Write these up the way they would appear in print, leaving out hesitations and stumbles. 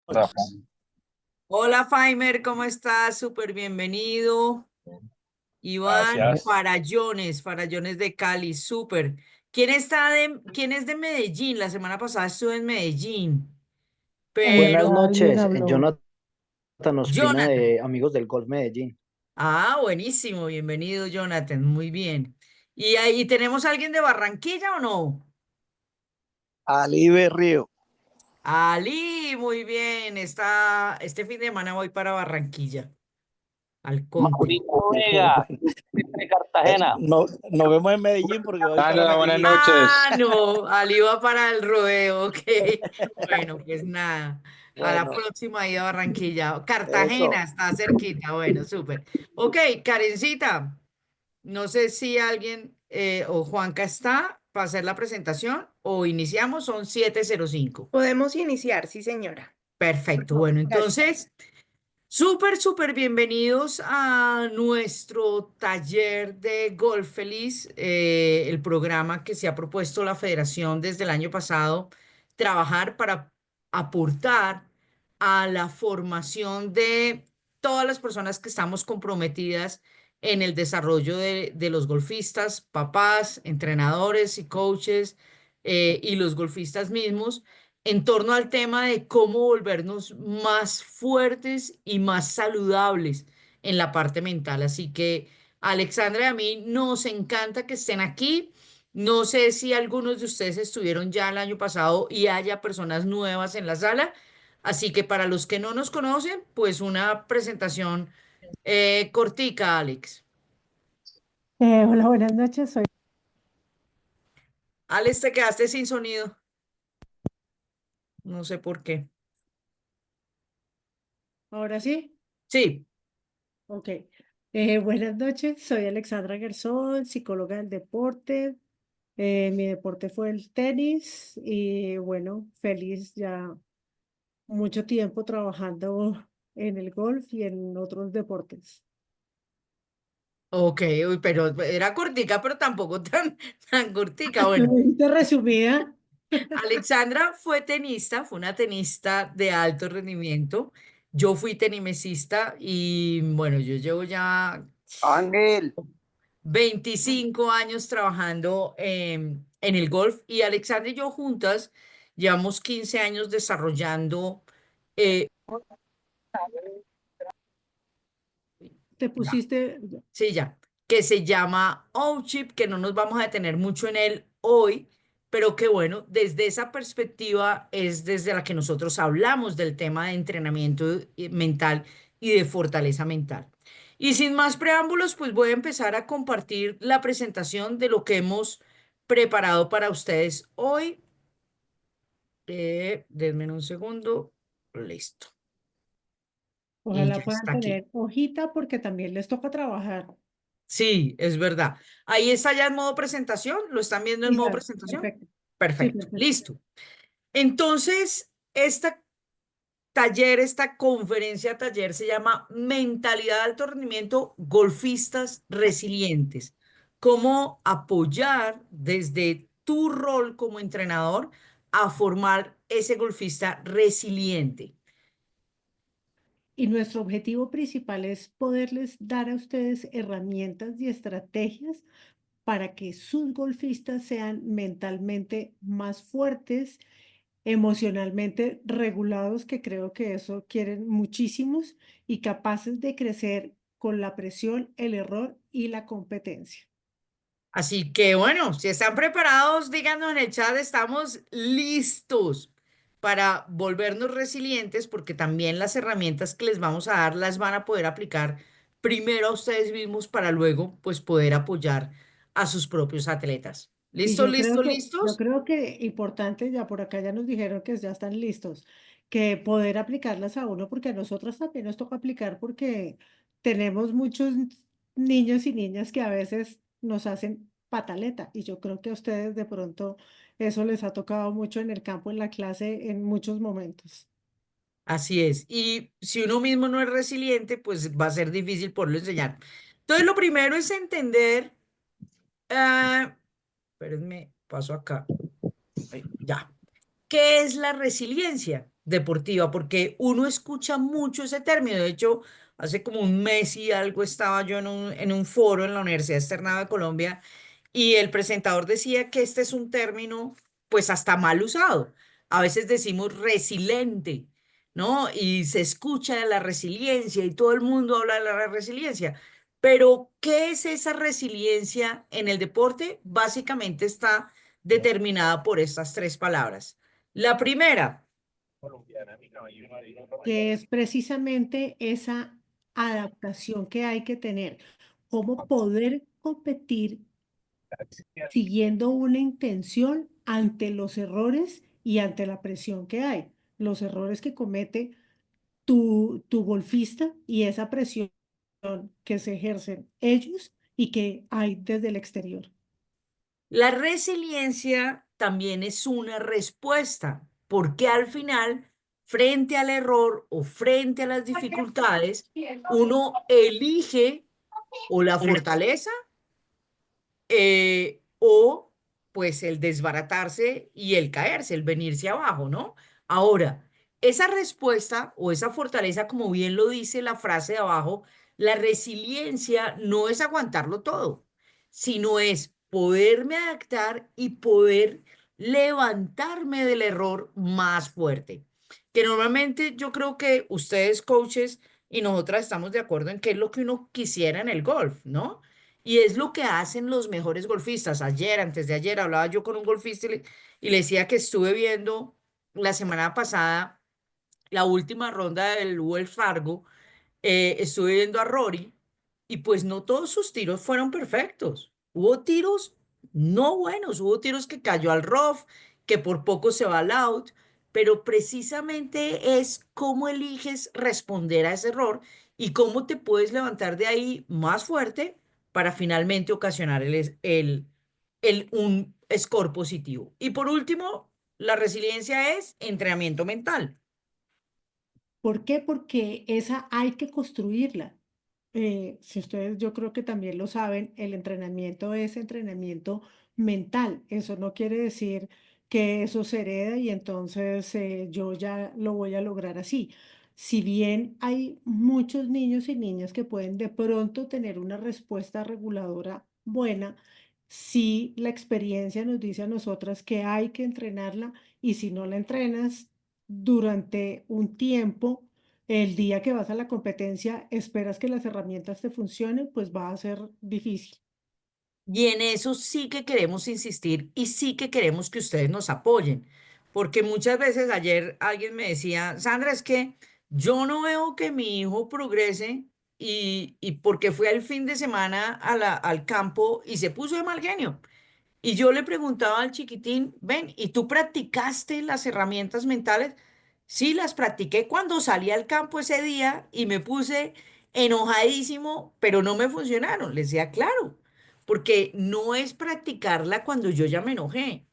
Rafa. Hola, Faimer, ¿cómo estás? Súper bienvenido. Iván Gracias. Farallones de Cali, súper. ¿Quién es de Medellín? La semana pasada estuve en Medellín, Buenas pero noches, Jonathan Ospina Jonathan. de Amigos del Golf Medellín. Ah, buenísimo, bienvenido, Jonathan, muy bien. ¿Y ahí tenemos a alguien de Barranquilla o no? Ali Berrío. Ali, muy bien. Este fin de semana voy para Barranquilla, al Conte. Mauricio Vega, de Cartagena. Nos vemos en Medellín porque voy para Hola, buenas Medellín. noches. Ah, no, Ali va para el rodeo, ok. Bueno, pues nada, a la Bueno, próxima ida a Barranquilla. Cartagena eso. está cerquita, bueno, súper. Ok, Karencita, no sé si alguien o Juanca está para hacer la presentación o iniciamos, son 7:05. Podemos iniciar, sí, señora. Por Perfecto, favor, bueno, gracias. entonces, súper bienvenidos a nuestro taller de Golf Feliz, el programa que se ha propuesto la Federación desde el año pasado, trabajar para aportar a la formación de todas las personas que estamos comprometidas en el desarrollo de los golfistas, papás, entrenadores y coaches, y los golfistas mismos en torno al tema de cómo volvernos más fuertes y más saludables en la parte mental. Así que, Alexandra, y a mí nos encanta que estén aquí. No sé si algunos de ustedes estuvieron ya el año pasado y haya personas nuevas en la sala. Así que para los que no nos conocen, pues una presentación cortica, Alex. Hola, buenas noches. Alex, te quedaste sin sonido. No sé por qué. Ahora sí. Sí. Ok. Buenas noches. Soy Alexandra Gersón, psicóloga del deporte. Mi deporte fue el tenis y bueno, feliz ya mucho tiempo trabajando en el golf y en otros deportes. Ok, uy, pero era cortica, pero tampoco tan cortica. Me Bueno, dijiste resumida. Alexandra fue tenista, fue una tenista de alto rendimiento. Yo fui tenimesista y bueno, yo llevo ya Ángel. 25 años trabajando en el golf y Alexandra y yo juntas llevamos 15 años desarrollando. Te Ya. pusiste, Sí, ya, que se llama OWCHIP, que no nos vamos a detener mucho en él hoy, pero que bueno, desde esa perspectiva es desde la que nosotros hablamos del tema de entrenamiento mental y de fortaleza mental. Y sin más preámbulos, pues voy a empezar a compartir la presentación de lo que hemos preparado para ustedes hoy. Denme un segundo. Listo. Y ya ojalá puedan está aquí. tener hojita porque también les toca trabajar. Sí, es verdad. Ahí está ya en modo presentación. ¿Lo están viendo en Sí, modo ya, presentación? perfecto. Sí, Perfecto, perfecto. listo. Entonces, esta conferencia taller se llama Mentalidad de Alto Rendimiento, Golfistas Resilientes. Cómo apoyar desde tu rol como entrenador a formar ese golfista resiliente. Y nuestro objetivo principal es poderles dar a ustedes herramientas y estrategias para que sus golfistas sean mentalmente más fuertes, emocionalmente regulados, que creo que eso quieren muchísimos, y capaces de crecer con la presión, el error y la competencia. Así que bueno, si están preparados, díganos en el chat, estamos listos para volvernos resilientes porque también las herramientas que les vamos a dar las van a poder aplicar primero a ustedes mismos para luego pues poder apoyar a sus propios atletas. Y ¿Listos, listos, yo listos? creo que importante, ya por acá ya nos dijeron que ya están listos, que poder aplicarlas a uno, porque a nosotras también nos toca aplicar, porque tenemos muchos niños y niñas que a veces nos hacen pataleta, y yo creo que a ustedes de pronto eso les ha tocado mucho en el campo, en la clase, en muchos momentos. Así es. Y si uno mismo no es resiliente, pues va a ser difícil poderlo enseñar. Entonces, lo primero es entender, espérenme, paso acá. Ya. ¿Qué es la resiliencia? deportiva, porque uno escucha mucho ese término. De hecho, hace como un mes y algo estaba yo en un foro en la Universidad Externada de Colombia y el presentador decía que este es un término pues hasta mal usado. A veces decimos resiliente, ¿no? Y se escucha de la resiliencia y todo el mundo habla de la resiliencia. Pero, ¿qué es esa resiliencia en el deporte? Básicamente está determinada por estas tres palabras. La primera, que es precisamente esa adaptación que hay que tener, cómo poder competir siguiendo una intención ante los errores y ante la presión que hay, los errores que comete tu golfista y esa presión que se ejercen ellos y que hay desde el exterior. la resiliencia también es una respuesta, porque al final, frente al error o frente a las dificultades, uno elige o la fortaleza o pues el desbaratarse y el caerse, el venirse abajo, ¿no? Ahora, esa respuesta o esa fortaleza, como bien lo dice la frase de abajo, la resiliencia no es aguantarlo todo, sino es poderme adaptar y poder levantarme del error más fuerte. Que normalmente yo creo que ustedes, coaches, y nosotras estamos de acuerdo en qué es lo que uno quisiera en el golf, ¿no? Y es lo que hacen los mejores golfistas. Ayer, antes de ayer, hablaba yo con un golfista y le decía que estuve viendo la semana pasada la última ronda del Wells Fargo. Estuve viendo a Rory y pues no todos sus tiros fueron perfectos. Hubo tiros no buenos, hubo tiros que cayó al rough, que por poco se va al out, pero precisamente es cómo eliges responder a ese error y cómo te puedes levantar de ahí más fuerte para finalmente ocasionar un score positivo. Y por último, la resiliencia es entrenamiento mental. ¿Por qué? Porque esa hay que construirla. Si ustedes, yo creo que también lo saben, el entrenamiento es entrenamiento mental. Eso no quiere decir que eso se hereda y entonces yo ya lo voy a lograr así. Si bien hay muchos niños y niñas que pueden de pronto tener una respuesta reguladora buena, sí la experiencia nos dice a nosotras que hay que entrenarla y si no la entrenas durante un tiempo, el día que vas a la competencia, esperas que las herramientas te funcionen, pues va a ser difícil. Y en eso sí que queremos insistir y sí que queremos que ustedes nos apoyen, porque muchas veces ayer alguien me decía, Sandra, es que yo no veo que mi hijo progrese y porque fue al fin de semana al campo y se puso de mal genio. Y yo le preguntaba al chiquitín, ven, ¿y tú practicaste las herramientas mentales? Sí, las practiqué cuando salí al campo ese día y me puse enojadísimo, pero no me funcionaron. Le decía, claro, porque no es practicarla cuando yo ya me enojé,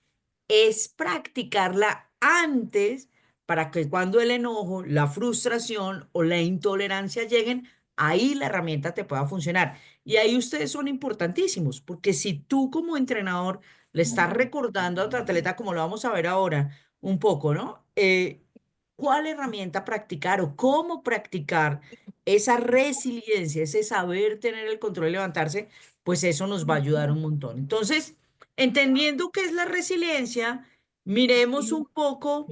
es practicarla antes para que cuando el enojo, la frustración o la intolerancia lleguen, ahí la herramienta te pueda funcionar. Y ahí ustedes son importantísimos, porque si tú como entrenador le estás recordando a tu atleta, como lo vamos a ver ahora un poco, ¿no? ¿Cuál herramienta practicar o cómo practicar esa resiliencia, ese saber tener el control y levantarse? Pues eso nos va a ayudar un montón. Entonces, entendiendo qué es la resiliencia, miremos un poco,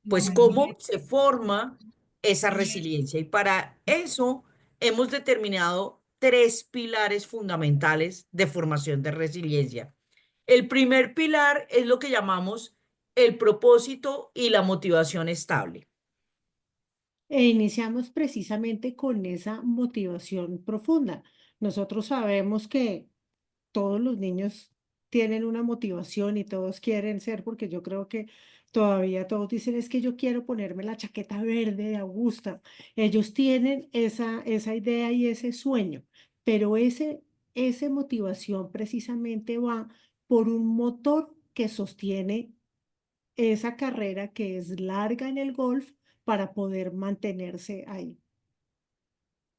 pues, cómo se forma esa resiliencia. Y para eso hemos determinado tres pilares fundamentales de formación de resiliencia. El primer pilar es lo que llamamos el propósito y la motivación estable. E iniciamos precisamente con esa motivación profunda. Nosotros sabemos que todos los niños tienen una motivación y todos quieren ser, porque yo creo que todavía todos dicen, es que yo quiero ponerme la chaqueta verde de Augusta. Ellos tienen esa idea y ese sueño, pero ese motivación precisamente va por un motor que sostiene esa carrera que es larga en el golf para poder mantenerse ahí.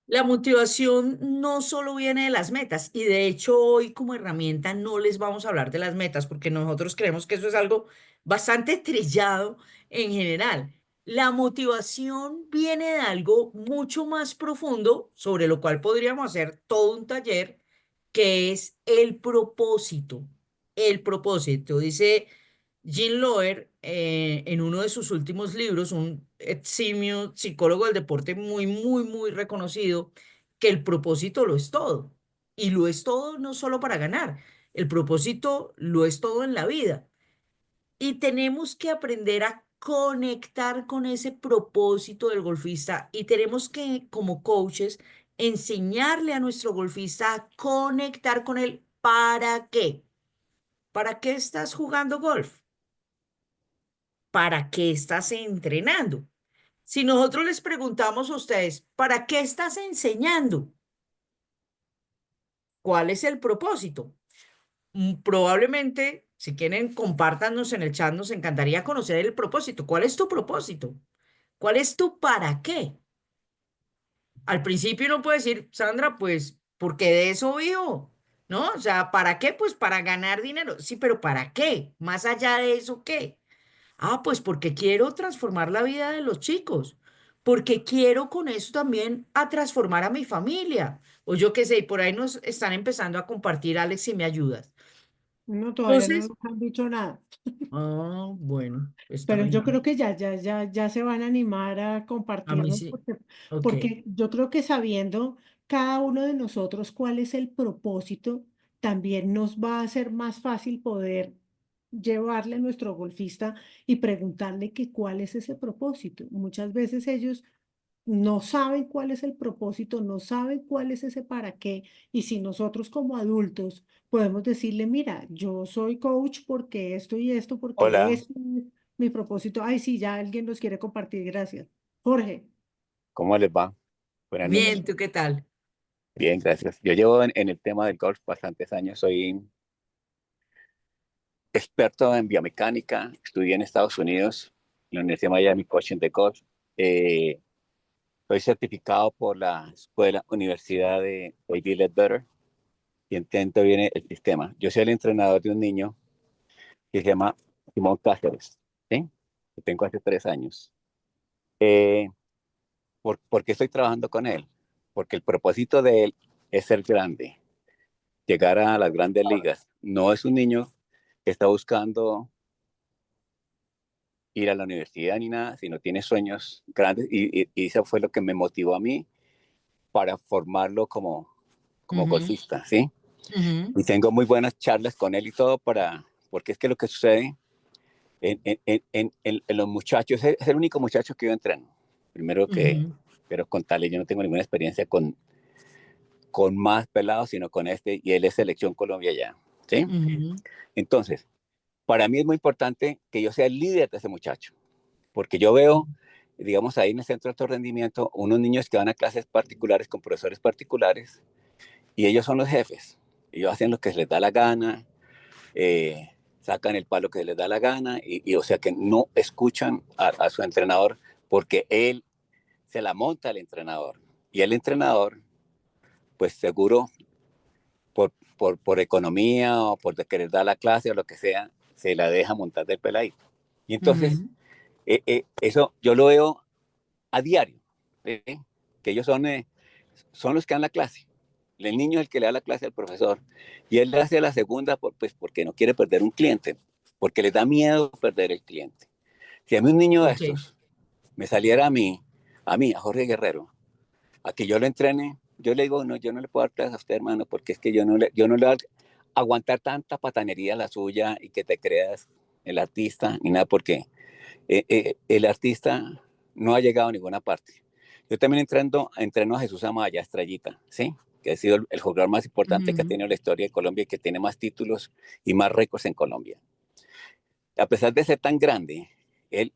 La motivación no solo viene de las metas y de hecho hoy como herramienta no les vamos a hablar de las metas porque nosotros creemos que eso es algo bastante trillado en general. La motivación viene de algo mucho más profundo, sobre lo cual podríamos hacer todo un taller, que es el propósito. El propósito, dice Jean Loer en uno de sus últimos libros, un eximio psicólogo del deporte muy, muy, muy reconocido, que el propósito lo es todo. Y lo es todo no solo para ganar, el propósito lo es todo en la vida. Y tenemos que aprender a conectar con ese propósito del golfista y tenemos que, como coaches, enseñarle a nuestro golfista a conectar con él. ¿Para qué? ¿Para qué estás jugando golf? ¿Para qué estás entrenando? Si nosotros les preguntamos a ustedes, ¿para qué estás enseñando? ¿Cuál es el propósito? Probablemente, si quieren, compártanos en el chat, nos encantaría conocer el propósito. ¿Cuál es tu propósito? ¿Cuál es tu para qué? Al principio uno puede decir, Sandra, pues, porque de eso vivo, ¿no? O sea, ¿para qué? Pues para ganar dinero. Sí, pero ¿para qué? Más allá de eso, ¿qué? Ah, pues porque quiero transformar la vida de los chicos, porque quiero con eso también a transformar a mi familia. O yo qué sé, y por ahí nos están empezando a compartir, Alex, si me ayudas. No, todavía no Entonces, nos han dicho nada. bueno, está Pero yo bien. creo que ya se van a animar a A mí compartirnos sí. porque, Ok. porque yo creo que sabiendo cada uno de nosotros cuál es el propósito, también nos va a hacer más fácil poder llevarle a nuestro golfista y preguntarle que cuál es ese propósito. Muchas veces ellos no saben cuál es el propósito, no saben cuál es ese para qué. Y si nosotros como adultos podemos decirle, mira, yo soy coach porque esto y esto, porque Hola, es mi propósito. Ay, sí, ya alguien los quiere compartir, gracias. Jorge, ¿cómo les va? Buenas noches. Bien, ¿tú qué tal? Bien, gracias. Yo llevo en el tema del golf bastantes años. Soy experto en biomecánica. Estudié en Estados Unidos, en la Universidad de Miami, coaching de golf. Eh, Soy certificado por la escuela Universidad de David Ledbetter y intento bien el sistema. Yo soy el entrenador de un niño que se llama Simón Cáceres, ¿sí? Lo tengo hace 3 años. Eh, ¿Por qué estoy trabajando con él? Porque el propósito de él es ser grande, llegar a las grandes ligas. No es un niño que está buscando ir a la universidad ni nada, sino tiene sueños grandes y eso fue lo que me motivó a mí para formarlo como Ujú, golfista, ¿sí? ujú, Y tengo muy buenas charlas con él y todo porque es que lo que sucede en los muchachos, es el único muchacho que yo entreno. Primero que, ujú, pero contarle, yo no tengo ninguna experiencia con más pelados, sino con este, y él es selección Colombia ya, ¿sí? ujú, Entonces, para mí es muy importante que yo sea el líder de ese muchacho, porque yo veo, digamos, ahí en el centro de alto rendimiento, unos niños que van a clases particulares con profesores particulares, y ellos son los jefes. Ellos hacen lo que les da la gana, sacan el palo que les da la gana, o sea que no escuchan a su entrenador porque él se la monta al entrenador. Y el entrenador, pues seguro, por economía o por querer dar la clase o lo que sea, se la deja montar del peladito. Y entonces, ujú, eso yo lo veo a diario, ¿sí? Que ellos son los que dan la clase. El niño es el que le da la clase al profesor y él le hace la segunda pues porque no quiere perder un cliente, porque le da miedo perder el cliente. Si a mí un niño de ok. estos me saliera a Jorge Guerrero, a que yo lo entrene, yo le digo, no, yo no le puedo dar clases a usted, hermano, porque es que yo no le voy a aguantar tanta patanería la suya y que te creas el artista ni nada, porque el artista no ha llegado a ninguna parte. Yo también entreno a Jesús Amaya, Estrellita, ¿sí? Que ha sido el jugador más importante que ha Ujú, tenido la historia de Colombia y que tiene más títulos y más récords en Colombia. A pesar de ser tan grande, él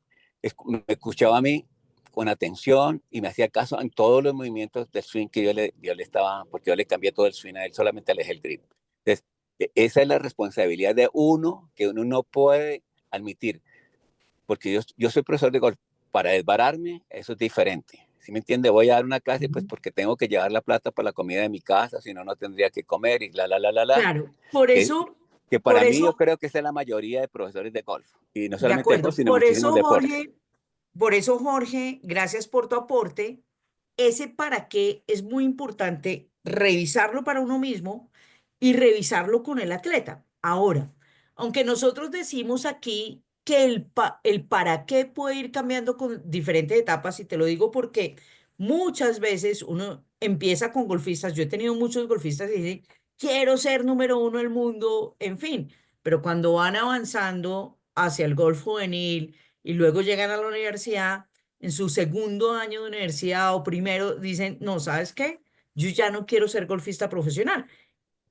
me escuchaba a mí con atención y me hacía caso en todos los movimientos del swing que yo le estaba, porque yo le cambié todo el swing a él, solamente le dejé el grip. Entonces, esa es la responsabilidad de uno que uno no puede admitir, porque yo soy profesor de golf. Para desbararme, eso es diferente. ¿Sí me entiende? Voy a dar una clase pues ujú. porque tengo que llevar la plata para la comida de mi casa, si no, no tendría que comer y la. Claro, por Que, eso, que por para mí yo eso, creo que esa es la mayoría de profesores de golf. Y no de solamente de golf, acuerdo, sino muchísimos deportes. por eso, Jorge, gracias por tu aporte. Ese para qué es muy importante revisarlo para uno mismo y revisarlo con el atleta. Ahora, aunque nosotros decimos aquí que el para qué puede ir cambiando con diferentes etapas, y te lo digo porque muchas veces uno empieza con golfistas, yo he tenido muchos golfistas y dicen, quiero ser número uno del mundo, en fin, pero cuando van avanzando hacia el golf juvenil y luego llegan a la universidad, en su segundo año de universidad o primero, dicen, no, ¿sabes qué? Yo ya no quiero ser golfista profesional.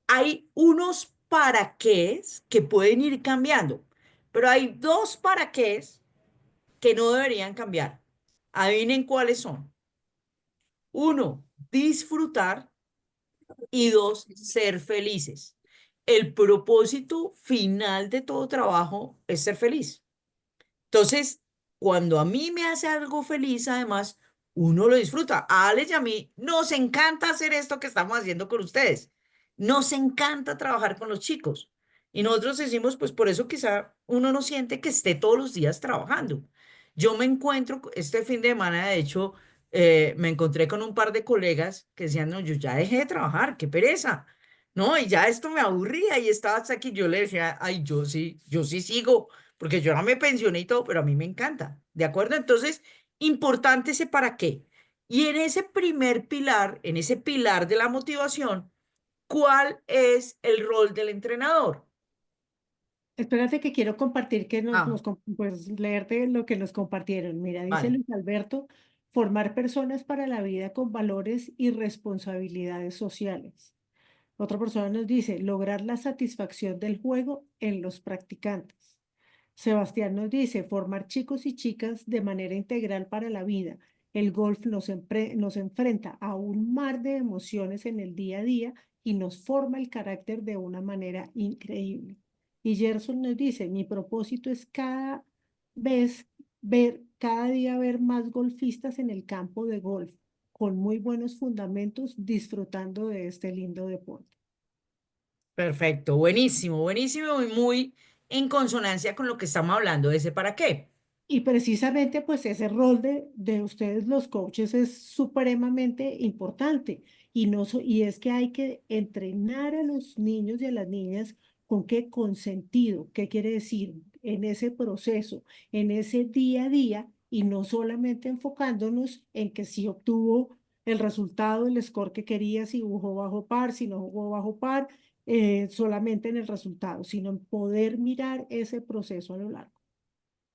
Hay unos para qués que pueden ir cambiando, pero hay dos para qués que no deberían cambiar. Adivinen cuáles son. Uno, disfrutar y dos, ser felices. El propósito final de todo trabajo es ser feliz. Entonces, cuando a mí me hace algo feliz, además, uno lo disfruta. A Alex y a mí nos encanta hacer esto que estamos haciendo con ustedes. Nos encanta trabajar con los chicos. Y nosotros decimos, pues por eso quizá uno no siente que esté todos los días trabajando. Yo me encuentro, este fin de semana, de hecho, me encontré con un par de colegas que decían, no, yo ya dejé de trabajar, qué pereza. No, y ya esto me aburría y estaba hasta aquí. Yo le decía, ay, yo sí sigo porque yo no me pensioné y todo, pero a mí me encanta, ¿de acuerdo? Entonces, importante ese para qué. Y en ese primer pilar, en ese pilar de la motivación, ¿cuál es el rol del entrenador? Espérate que quiero compartir que Ah, pues leerte lo que nos compartieron. Mira, dice vale. Luis Alberto, formar personas para la vida con valores y responsabilidades sociales. Otra persona nos dice, lograr la satisfacción del juego en los practicantes. Sebastián nos dice, formar chicos y chicas de manera integral para la vida. El golf nos enfrenta a un mar de emociones en el día a día y nos forma el carácter de una manera increíble. Y Gerson nos dice, mi propósito es cada día ver más golfistas en el campo de golf, con muy buenos fundamentos, disfrutando de este lindo deporte. Perfecto, buenísimo, buenísimo y muy en consonancia con lo que estamos hablando de ese para qué. Y precisamente pues ese rol de ustedes los coaches es supremamente importante y es que hay que entrenar a los niños y a las niñas con qué consentido, qué quiere decir en ese proceso, en ese día a día y no solamente enfocándonos en que si obtuvo el resultado, el score que quería, si jugó bajo par, si no jugó bajo par, solamente en el resultado, sino en poder mirar ese proceso a lo largo.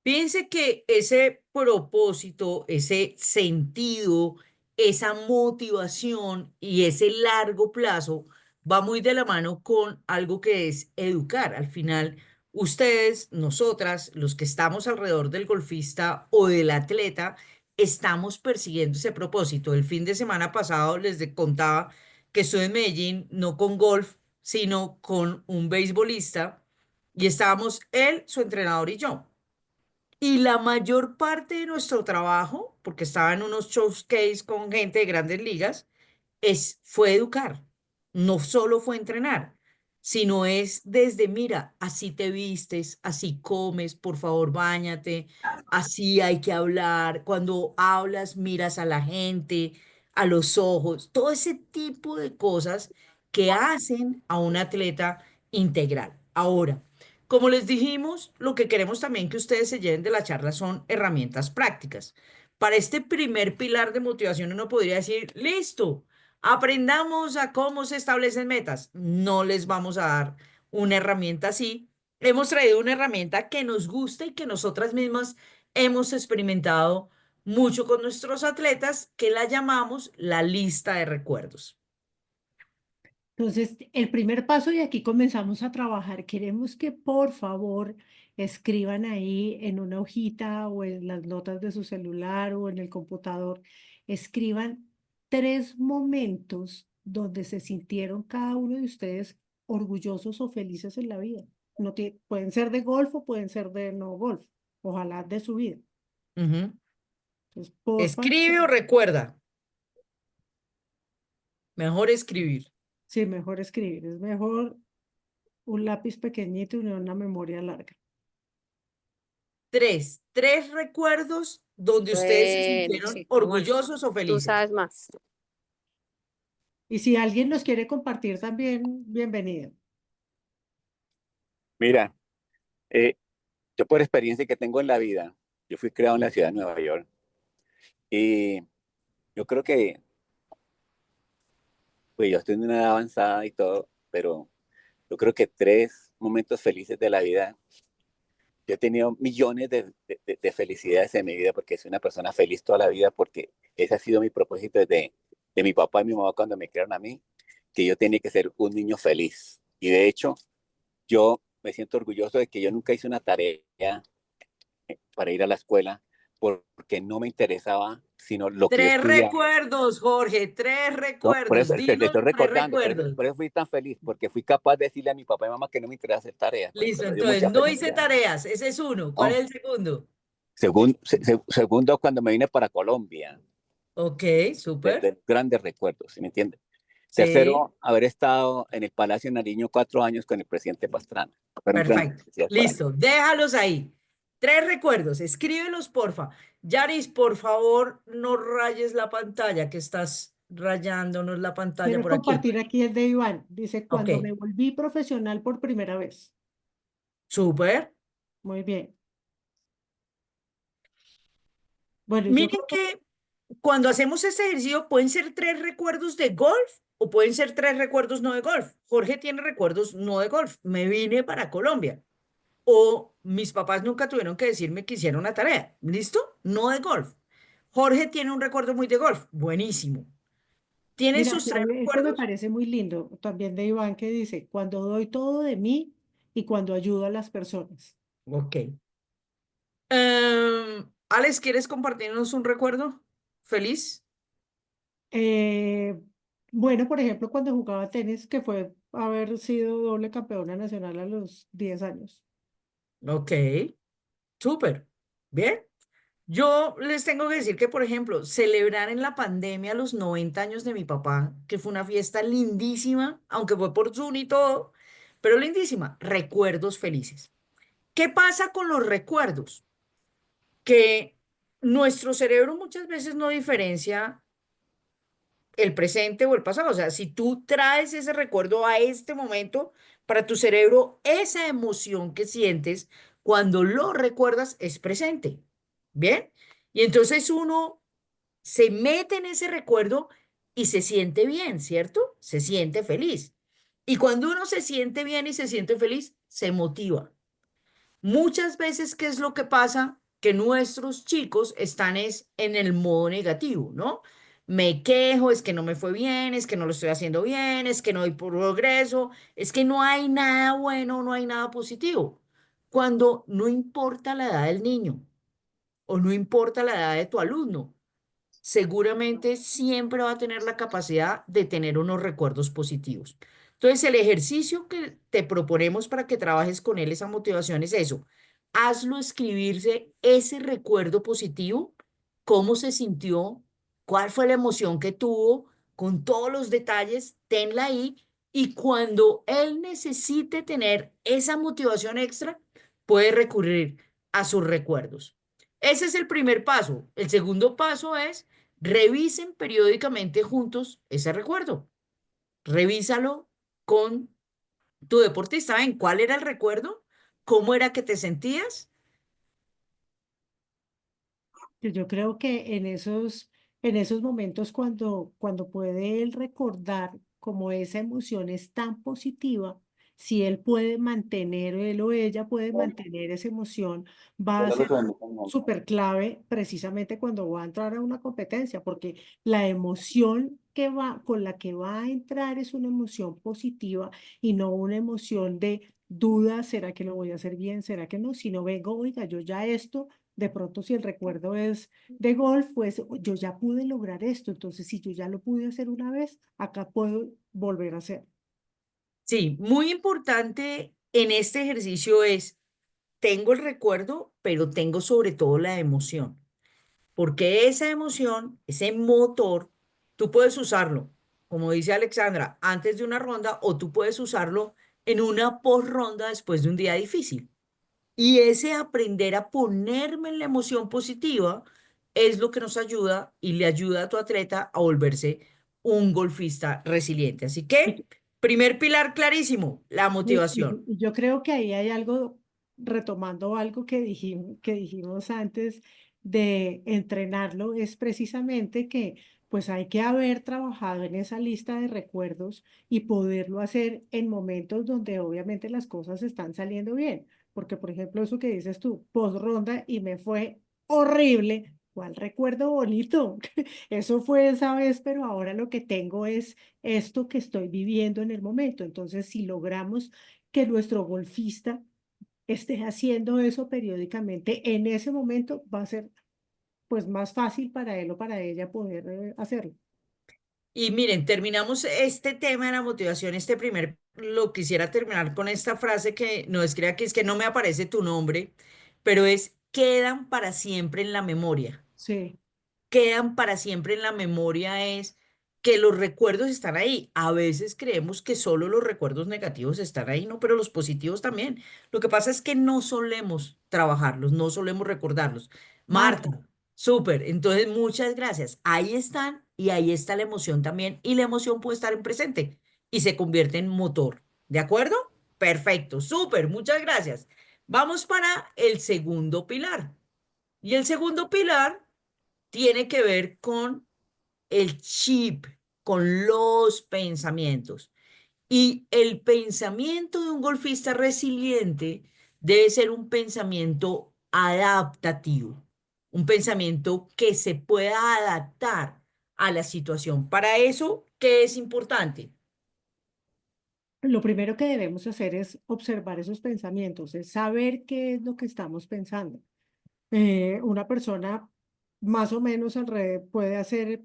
Piense que ese propósito, ese sentido, esa motivación y ese largo plazo va muy de la mano con algo que es educar. Al final, ustedes, nosotras, los que estamos alrededor del golfista o del atleta, estamos persiguiendo ese propósito. El fin de semana pasado contaba que estuve en Medellín, no con golf, sino con un beisbolista, y estábamos él, su entrenador y yo. Y la mayor parte de nuestro trabajo, porque estaba en unos showcase con gente de grandes ligas, fue educar. No solo fue entrenar, sino es desde, mira, así te vistes, así comes, por favor, báñate, así hay que hablar. Cuando hablas, miras a la gente, a los ojos, todo ese tipo de cosas que hacen a un atleta integral. Ahora, como les dijimos, lo que queremos también que ustedes se lleven de la charla son herramientas prácticas. Para este primer pilar de motivación uno podría decir, listo, aprendamos a cómo se establecen metas. No les vamos a dar una herramienta así. Hemos traído una herramienta que nos gusta y que nosotras mismas hemos experimentado mucho con nuestros atletas, que la llamamos la lista de recuerdos. Entonces, el primer paso y aquí comenzamos a trabajar. Queremos que por favor escriban ahí en una hojita o en las notas de su celular o en el computador, escriban 3 momentos donde se sintieron cada uno de ustedes orgullosos o felices en la vida. No pueden ser de golf o pueden ser de no golf, ojalá de su vida. Ujú. Entonces, porfa, Escribe o recuerda. Mejor escribir. sí, mejor escribir, es mejor un lápiz pequeñito y no una memoria larga. Tres recuerdos donde ustedes se sintieron Sí, bueno, orgullosos o tú felices. sabes más. Y si alguien nos quiere compartir también, bienvenido. Mira, yo por experiencia que tengo en la vida, yo fui creado en la ciudad de Nueva York y yo creo que, pues yo estoy en una edad avanzada y todo, pero yo creo que tres momentos felices de la vida. Yo he tenido millones de felicidades en mi vida porque soy una persona feliz toda la vida porque ese ha sido mi propósito desde de mi papá y mi mamá cuando me criaron a mí, que yo tenía que ser un niño feliz. Y de hecho, yo me siento orgulloso de que yo nunca hice una tarea para ir a la escuela porque no me interesaba sino lo que yo Tres estudiaba. recuerdos, Jorge, tres No, por recuerdos. eso te Dinos estoy tres recordando, recuerdos. por eso fui tan feliz, porque fui capaz de decirle a mi papá y mamá que no me interesa hacer tareas. Pues, Listo, eso me dio entonces mucha no hice felicidad. tareas, ese es uno. ¿Cuál No. es el segundo? Segundo, cuando me vine para Colombia, Ok, súper. de grandes recuerdos, ¿sí me entiendes? Sí, Tercero, haber estado en el Palacio Nariño 4 años con el presidente Pastrana. Fueron grandes perfecto. felicidades para mí. Listo, déjalos ahí. Tres recuerdos, escríbelos, porfa. Yaris, por favor, no rayes la pantalla, que estás rayándonos la pantalla Quiero por aquí. compartir aquí el de Iván. Dice, cuando Ok, me volví profesional por primera vez. súper. Muy bien. Bueno, yo Miren que cuando hacemos este ejercicio pueden ser tres recuerdos de golf o pueden ser tres recuerdos no de golf. Jorge tiene recuerdos no de golf. Me vine para Colombia. O mis papás nunca tuvieron que decirme que hiciera una tarea. ¿Listo? No de golf. Jorge tiene un recuerdo muy de golf. Buenísimo. ¿Tiene mira, sus tres esto me recuerdos? parece muy lindo también de Iván que dice, cuando doy todo de mí y cuando ayudo a las personas. Ok. Alex, ¿quieres compartirnos un recuerdo feliz? Eh, bueno, por ejemplo, cuando jugaba tenis, que fue haber sido doble campeona nacional a los 10 años. Ok, súper. Bien. Yo les tengo que decir que, por ejemplo, celebrar en la pandemia los 90 años de mi papá, que fue una fiesta lindísima, aunque fue por Zoom y todo, pero lindísima. Recuerdos felices. ¿Qué pasa con los recuerdos? Que nuestro cerebro muchas veces no diferencia el presente o el pasado. O sea, si tú traes ese recuerdo a este momento, para tu cerebro, esa emoción que sientes cuando lo recuerdas es presente. ¿Bien? Y entonces uno se mete en ese recuerdo y se siente bien, ¿cierto? Se siente feliz. Y cuando uno se siente bien y se siente feliz, se motiva. Muchas veces, ¿qué es lo que pasa? Que nuestros chicos están es en el modo negativo, ¿no? Me quejo, es que no me fue bien, es que no lo estoy haciendo bien, es que no hay progreso, es que no hay nada bueno, no hay nada positivo. Cuando no importa la edad del niño o no importa la edad de tu alumno, seguramente siempre va a tener la capacidad de tener unos recuerdos positivos. Entonces, el ejercicio que te proponemos para que trabajes con él, esa motivación es eso. Hazlo escribirse ese recuerdo positivo, cómo se sintió, cuál fue la emoción que tuvo, con todos los detalles, tenla ahí y cuando él necesite tener esa motivación extra, puede recurrir a sus recuerdos. Ese es el primer paso. El segundo paso es revisen periódicamente juntos ese recuerdo. Revísalo con tu deportista. ¿Saben cuál era el recuerdo? ¿Cómo era que te sentías? Que yo creo que en esos momentos cuando puede él recordar como esa emoción es tan positiva, si él puede mantener, él o ella puede mantener esa emoción, va a ser súper clave precisamente cuando va a entrar a una competencia, porque la emoción con la que va a entrar es una emoción positiva y no una emoción de duda, ¿será que lo voy a hacer bien? ¿Será que no? Si no vengo, oiga, yo ya esto de pronto si el recuerdo es de golf, pues yo ya pude lograr esto, entonces si yo ya lo pude hacer una vez, acá puedo volver a hacer. Sí, muy importante en este ejercicio es, tengo el recuerdo, pero tengo sobre todo la emoción. Porque esa emoción, ese motor, tú puedes usarlo, como dice Alexandra, antes de una ronda o tú puedes usarlo en una post-ronda después de un día difícil. Y ese aprender a ponerme en la emoción positiva es lo que nos ayuda y le ayuda a tu atleta a volverse un golfista resiliente. Así que, primer pilar clarísimo, la motivación. Y yo creo que ahí hay algo, retomando algo que dijimos antes de entrenarlo, es precisamente que pues hay que haber trabajado en esa lista de recuerdos y poderlo hacer en momentos donde obviamente las cosas están saliendo bien. Porque, por ejemplo, eso que dices tú, post ronda y me fue horrible. ¿Cuál recuerdo bonito? Eso fue esa vez, pero ahora lo que tengo es esto que estoy viviendo en el momento. Entonces, si logramos que nuestro golfista esté haciendo eso periódicamente, en ese momento va a ser pues más fácil para él o para ella poder hacerlo. Y miren, terminamos este tema de la motivación, este primer, lo quisiera terminar con esta frase que no es crea que es que no me aparece tu nombre, pero es quedan para siempre en la memoria. Sí, Quedan para siempre en la memoria es que los recuerdos están ahí. A veces creemos que solo los recuerdos negativos están ahí, no, pero los positivos también. Lo que pasa es que no solemos trabajarlos, no solemos recordarlos. Marta, Marta, súper. Entonces, muchas gracias. Ahí están y ahí está la emoción también. Y la emoción puede estar en presente y se convierte en motor. ¿De acuerdo? Perfecto, súper. Muchas gracias. Vamos para el segundo pilar. Y el segundo pilar tiene que ver con el chip, con los pensamientos. Y el pensamiento de un golfista resiliente debe ser un pensamiento adaptativo, un pensamiento que se pueda adaptar a la situación. Para eso, ¿qué es importante? lo primero que debemos hacer es observar esos pensamientos, es saber qué es lo que estamos pensando. Una persona más o menos alrededor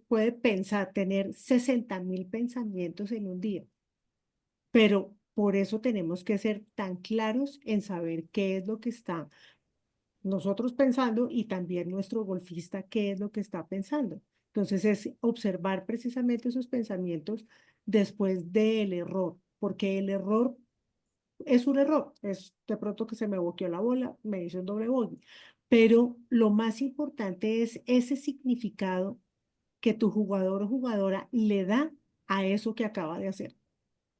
puede pensar, tener 60.000 pensamientos en un día, pero por eso tenemos que ser tan claros en saber qué es lo que está nosotros pensando y también nuestro golfista qué es lo que está pensando. Entonces es observar precisamente esos pensamientos después del error, porque el error es un error, es de pronto que se me boqueó la bola, me hizo un doble bogey, pero lo más importante es ese significado que tu jugador o jugadora le da a eso que acaba de hacer.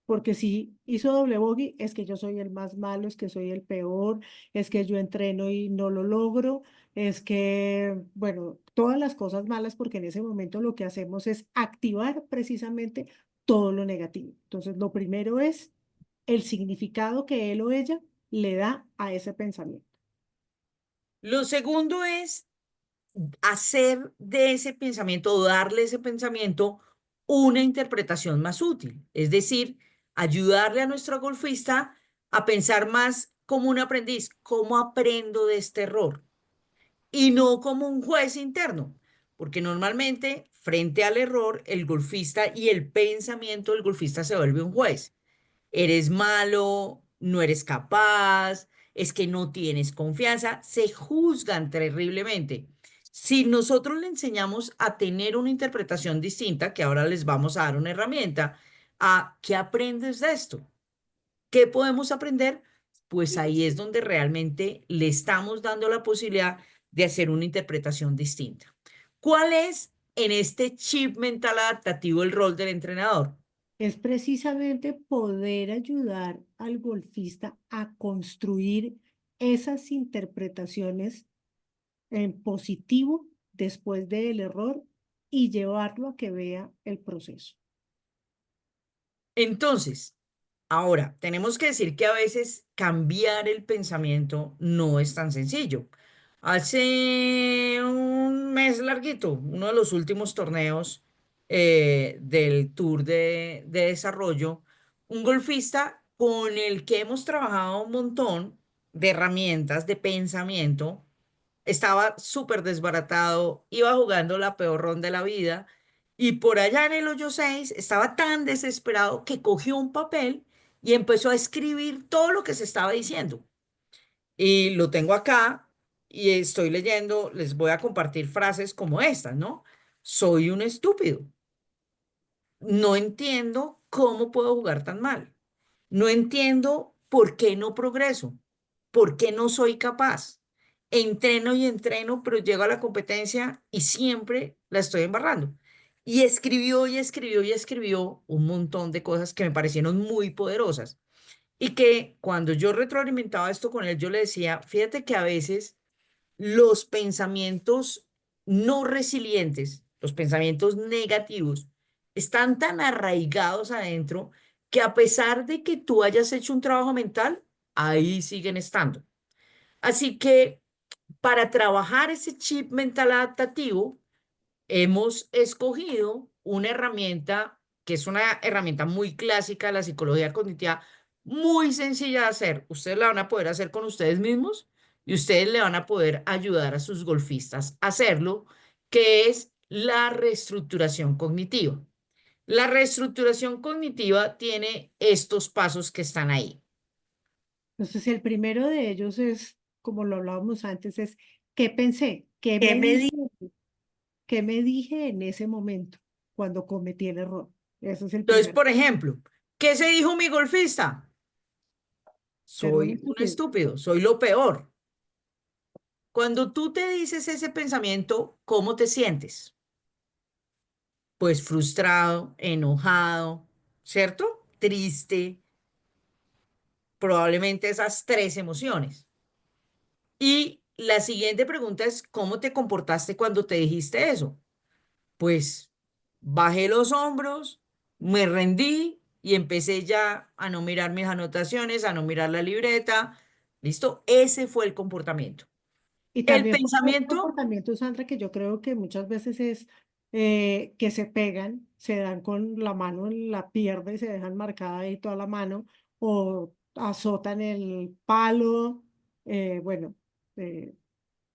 Porque si hizo doble bogey, es que yo soy el más malo, es que soy el peor, es que yo entreno y no lo logro, es que, bueno, todas las cosas malas, porque en ese momento lo que hacemos es activar precisamente todo lo negativo. Entonces, lo primero es el significado que él o ella le da a ese pensamiento. Lo segundo es hacer de ese pensamiento o darle ese pensamiento una interpretación más útil. Es decir, ayudarle a nuestro golfista a pensar más como un aprendiz, cómo aprendo de este error y no como un juez interno, porque normalmente frente al error el golfista y el pensamiento del golfista se vuelve un juez. Eres malo, no eres capaz, es que no tienes confianza, se juzgan terriblemente. Si nosotros le enseñamos a tener una interpretación distinta, que ahora les vamos a dar una herramienta, a ¿qué aprendes de esto? ¿Qué podemos aprender? Pues ahí es donde realmente le estamos dando la posibilidad de hacer una interpretación distinta. ¿Cuál es en este chip mental adaptativo el rol del entrenador? Es precisamente poder ayudar al golfista a construir esas interpretaciones en positivo después del error y llevarlo a que vea el proceso. Entonces, ahora, tenemos que decir que a veces cambiar el pensamiento no es tan sencillo. Hace un mes larguito, uno de los últimos torneos del Tour de Desarrollo, un golfista con el que hemos trabajado un montón de herramientas de pensamiento, estaba súper desbaratado, iba jugando la peor ronda de la vida y por allá en el hoyo 6 estaba tan desesperado que cogió un papel y empezó a escribir todo lo que se estaba diciendo. Y lo tengo acá y estoy leyendo, les voy a compartir frases como estas, ¿no? Soy un estúpido. No entiendo cómo puedo jugar tan mal. No entiendo por qué no progreso, por qué no soy capaz. entreno y entreno, pero llego a la competencia y siempre la estoy embarrando. Y escribió y escribió y escribió un montón de cosas que me parecieron muy poderosas. Y que cuando yo retroalimentaba esto con él, yo le decía, fíjate que a veces los pensamientos no resilientes, los pensamientos negativos, están tan arraigados adentro que a pesar de que tú hayas hecho un trabajo mental, ahí siguen estando. Así que para trabajar ese chip mental adaptativo, hemos escogido una herramienta que es una herramienta muy clásica de la psicología cognitiva, muy sencilla de hacer. Ustedes la van a poder hacer con ustedes mismos y ustedes le van a poder ayudar a sus golfistas a hacerlo, que es la reestructuración cognitiva. La reestructuración cognitiva tiene estos pasos que están ahí. Entonces, el primero de ellos es, como lo hablábamos antes, es ¿qué pensé? ¿Qué ¿Qué me me dije? ¿Qué me dije en ese momento cuando cometí el error? Ese es el Entonces, primero. por ejemplo, ¿qué se dijo mi golfista? Ser un Soy un estúpido. estúpido, soy lo peor. Cuando tú te dices ese pensamiento, ¿cómo te sientes? Pues frustrado, enojado, ¿cierto? Triste, probablemente esas tres emociones. Y la siguiente pregunta es, ¿cómo te comportaste cuando te dijiste eso? Pues bajé los hombros, me rendí y empecé ya a no mirar mis anotaciones, a no mirar la libreta. ¿Listo? Ese fue el comportamiento. Y El también puede haber pensamiento, comportamiento, Sandra, que yo creo que muchas veces es que se pegan, se dan con la mano en la pierna y se dejan marcada ahí toda la mano, o azotan el palo, bueno, eh,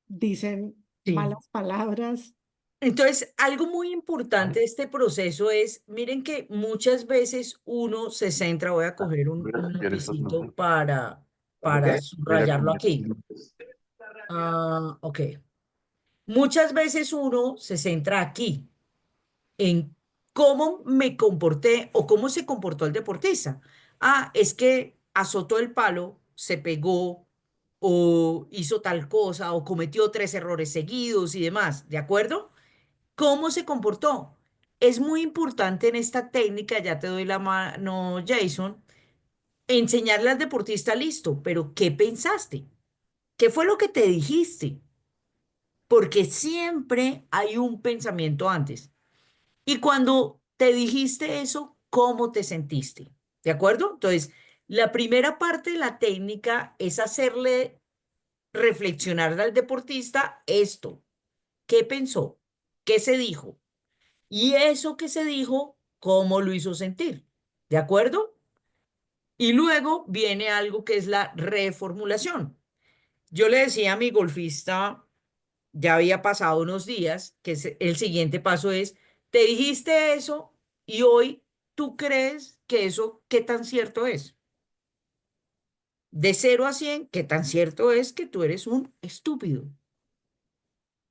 dicen sí. malas palabras. Entonces, algo muy importante de este proceso es, miren que muchas veces uno se centra, voy a coger un lapicito para subrayarlo aquí. Ah, ok. Muchas veces uno se centra aquí, en cómo me comporté o cómo se comportó el deportista. Ah, es que azotó el palo, se pegó o hizo tal cosa o cometió tres errores seguidos y demás, ¿de acuerdo? ¿Cómo se comportó? Es muy importante en esta técnica, ya te doy la mano, Jason, enseñarle al deportista, listo, pero ¿qué pensaste? ¿Qué fue lo que te dijiste? Porque siempre hay un pensamiento antes. Y cuando te dijiste eso, ¿cómo te sentiste? ¿De acuerdo? Entonces, la primera parte de la técnica es hacerle reflexionar al deportista esto. ¿Qué pensó? ¿Qué se dijo? Y eso que se dijo, ¿cómo lo hizo sentir? ¿De acuerdo? Y luego viene algo que es la reformulación. Yo le decía a mi golfista, ya había pasado unos días, que el siguiente paso es, te dijiste eso y hoy tú crees que eso, ¿qué tan cierto es? De 0 a 100, ¿qué tan cierto es que tú eres un estúpido?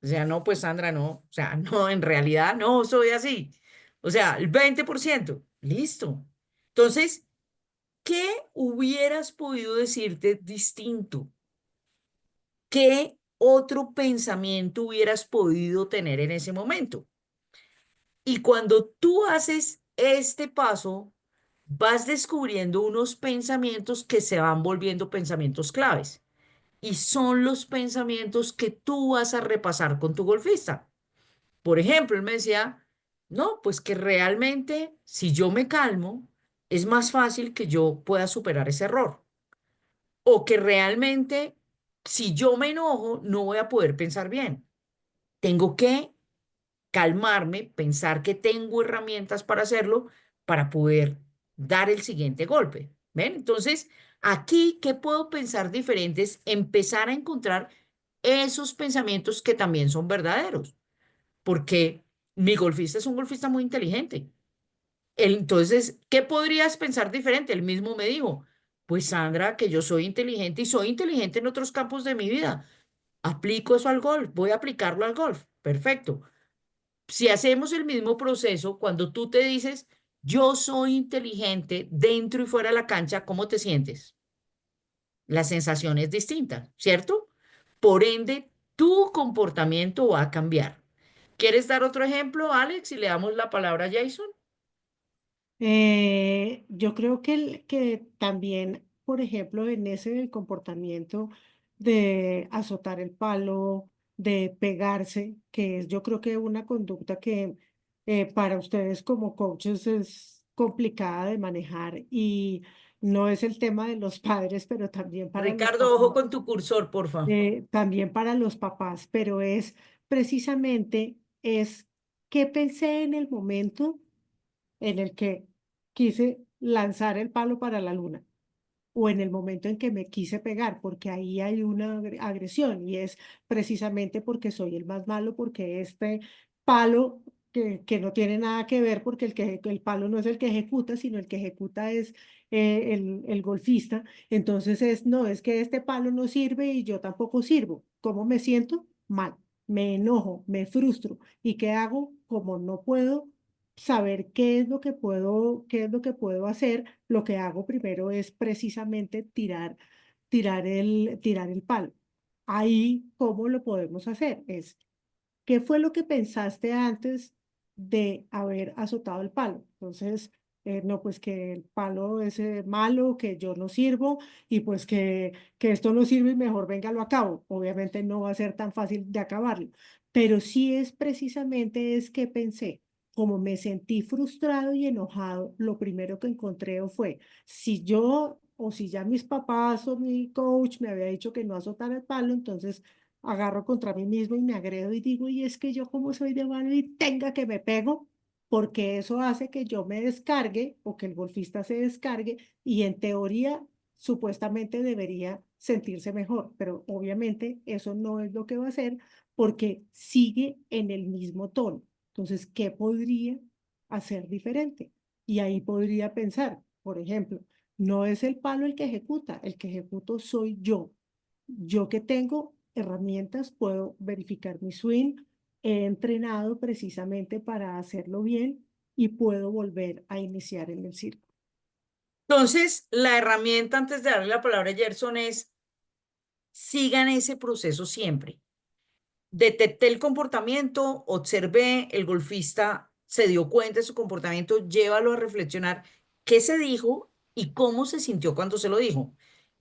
O sea, no, pues Sandra, no. O sea, no, en realidad no soy así. O sea, el 20%. Listo. Entonces, ¿qué hubieras podido decirte distinto? ¿Qué otro pensamiento hubieras podido tener en ese momento? Y cuando tú haces este paso, vas descubriendo unos pensamientos que se van volviendo pensamientos claves. Y son los pensamientos que tú vas a repasar con tu golfista. Por ejemplo, él me decía, no, pues que realmente si yo me calmo, es más fácil que yo pueda superar ese error. O que realmente si yo me enojo, no voy a poder pensar bien. Tengo que calmarme, pensar que tengo herramientas para hacerlo, para poder dar el siguiente golpe. ¿Ven? Entonces, aquí, ¿qué puedo pensar diferentes? Empezar a encontrar esos pensamientos que también son verdaderos porque mi golfista es un golfista muy inteligente. Entonces, ¿qué podrías pensar diferente? Él mismo me dijo, pues Sandra, que yo soy inteligente y soy inteligente en otros campos de mi vida. Aplico eso al golf, voy a aplicarlo al golf. Perfecto. Si hacemos el mismo proceso, cuando tú te dices, yo soy inteligente dentro y fuera de la cancha, ¿cómo te sientes? La sensación es distinta, ¿cierto? por ende, tu comportamiento va a cambiar. ¿Quieres dar otro ejemplo, Alex? Y le damos la palabra a Jason. Yo creo que también, por ejemplo, en ese del comportamiento de azotar el palo, de pegarse, que es yo creo que una conducta que para ustedes como coaches es complicada de manejar y no es el tema de los padres, pero también para los Ricardo, ojo papás, con tu cursor, porfa. también para los papás, pero es precisamente es qué pensé en el momento en el que quise lanzar el palo para la luna o en el momento en que me quise pegar, porque ahí hay una agresión y es precisamente porque soy el más malo, porque este palo que no tiene nada que ver, porque el palo no es el que ejecuta, sino el que ejecuta es el golfista. Entonces no, es que este palo no sirve y yo tampoco sirvo. ¿Cómo me siento? Mal. Me enojo, me frustro. ¿Y qué hago? Como no puedo saber qué es lo que puedo hacer, lo que hago primero es precisamente tirar el palo. Ahí, ¿cómo lo podemos hacer? ¿Qué fue lo que pensaste antes de haber azotado el palo? Entonces, no, pues que el palo es malo, que yo no sirvo y pues que esto no sirve y mejor venga lo acabo. Obviamente no va a ser tan fácil de acabarlo, pero sí es precisamente es que pensé. Como me sentí frustrado y enojado, lo primero que encontré fue, si yo o si ya mis papás o mi coach me había dicho que no azotara el palo, entonces agarro contra mí mismo y me agredo y digo, y es que yo como soy de malo y tenga que me pego, porque eso hace que yo me descargue o que el golfista se descargue y en teoría supuestamente debería sentirse mejor, pero obviamente eso no es lo que va a hacer porque sigue en el mismo tono. Entonces, ¿qué podría hacer diferente? Y ahí podría pensar, por ejemplo, no es el palo el que ejecuto soy yo. Yo que tengo herramientas, puedo verificar mi swing, he entrenado precisamente para hacerlo bien y puedo volver a iniciar en el circo. Entonces, la herramienta antes de darle la palabra a Gerson es sigan ese proceso siempre. Detecté el comportamiento, observé, el golfista se dio cuenta de su comportamiento, llévalo a reflexionar qué se dijo y cómo se sintió cuando se lo dijo.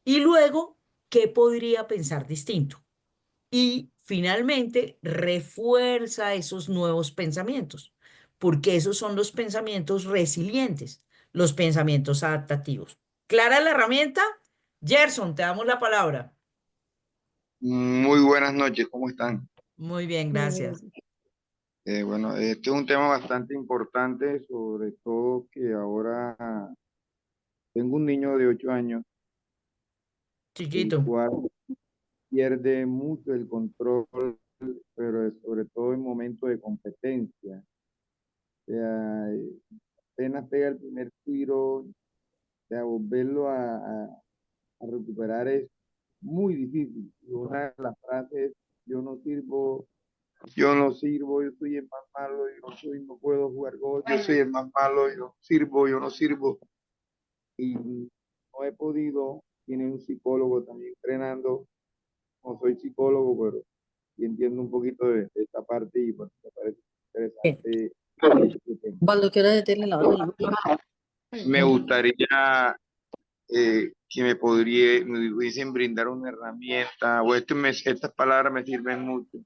Y luego, ¿qué podría pensar distinto? Y finalmente, refuerza esos nuevos pensamientos, porque esos son los pensamientos resilientes, los pensamientos adaptativos. ¿Clara la herramienta? Gerson, te damos la palabra. Muy buenas noches, ¿cómo están? Muy bien, Muy gracias. bien. Bueno, este es un tema bastante importante, sobre todo que ahora tengo un niño de 8 años, el Chiquito. cual pierde mucho el control, pero sobre todo en momentos de competencia. O sea, apenas pega el primer tiro, o sea, volverlo a recuperar es muy difícil. Y una de las frases, yo no sirvo. Yo no sirvo, yo soy el más malo, no puedo jugar golf, yo soy el más malo, yo no sirvo, yo no sirvo. Y no he podido, tiene un psicólogo también entrenando, no soy psicólogo, pero sí entiendo un poquito de esta parte y pues, me parece interesante este tema. Cuando quiera detenerle la mano. Me gustaría que me pudiesen brindar una herramienta, o estas palabras me sirven mucho.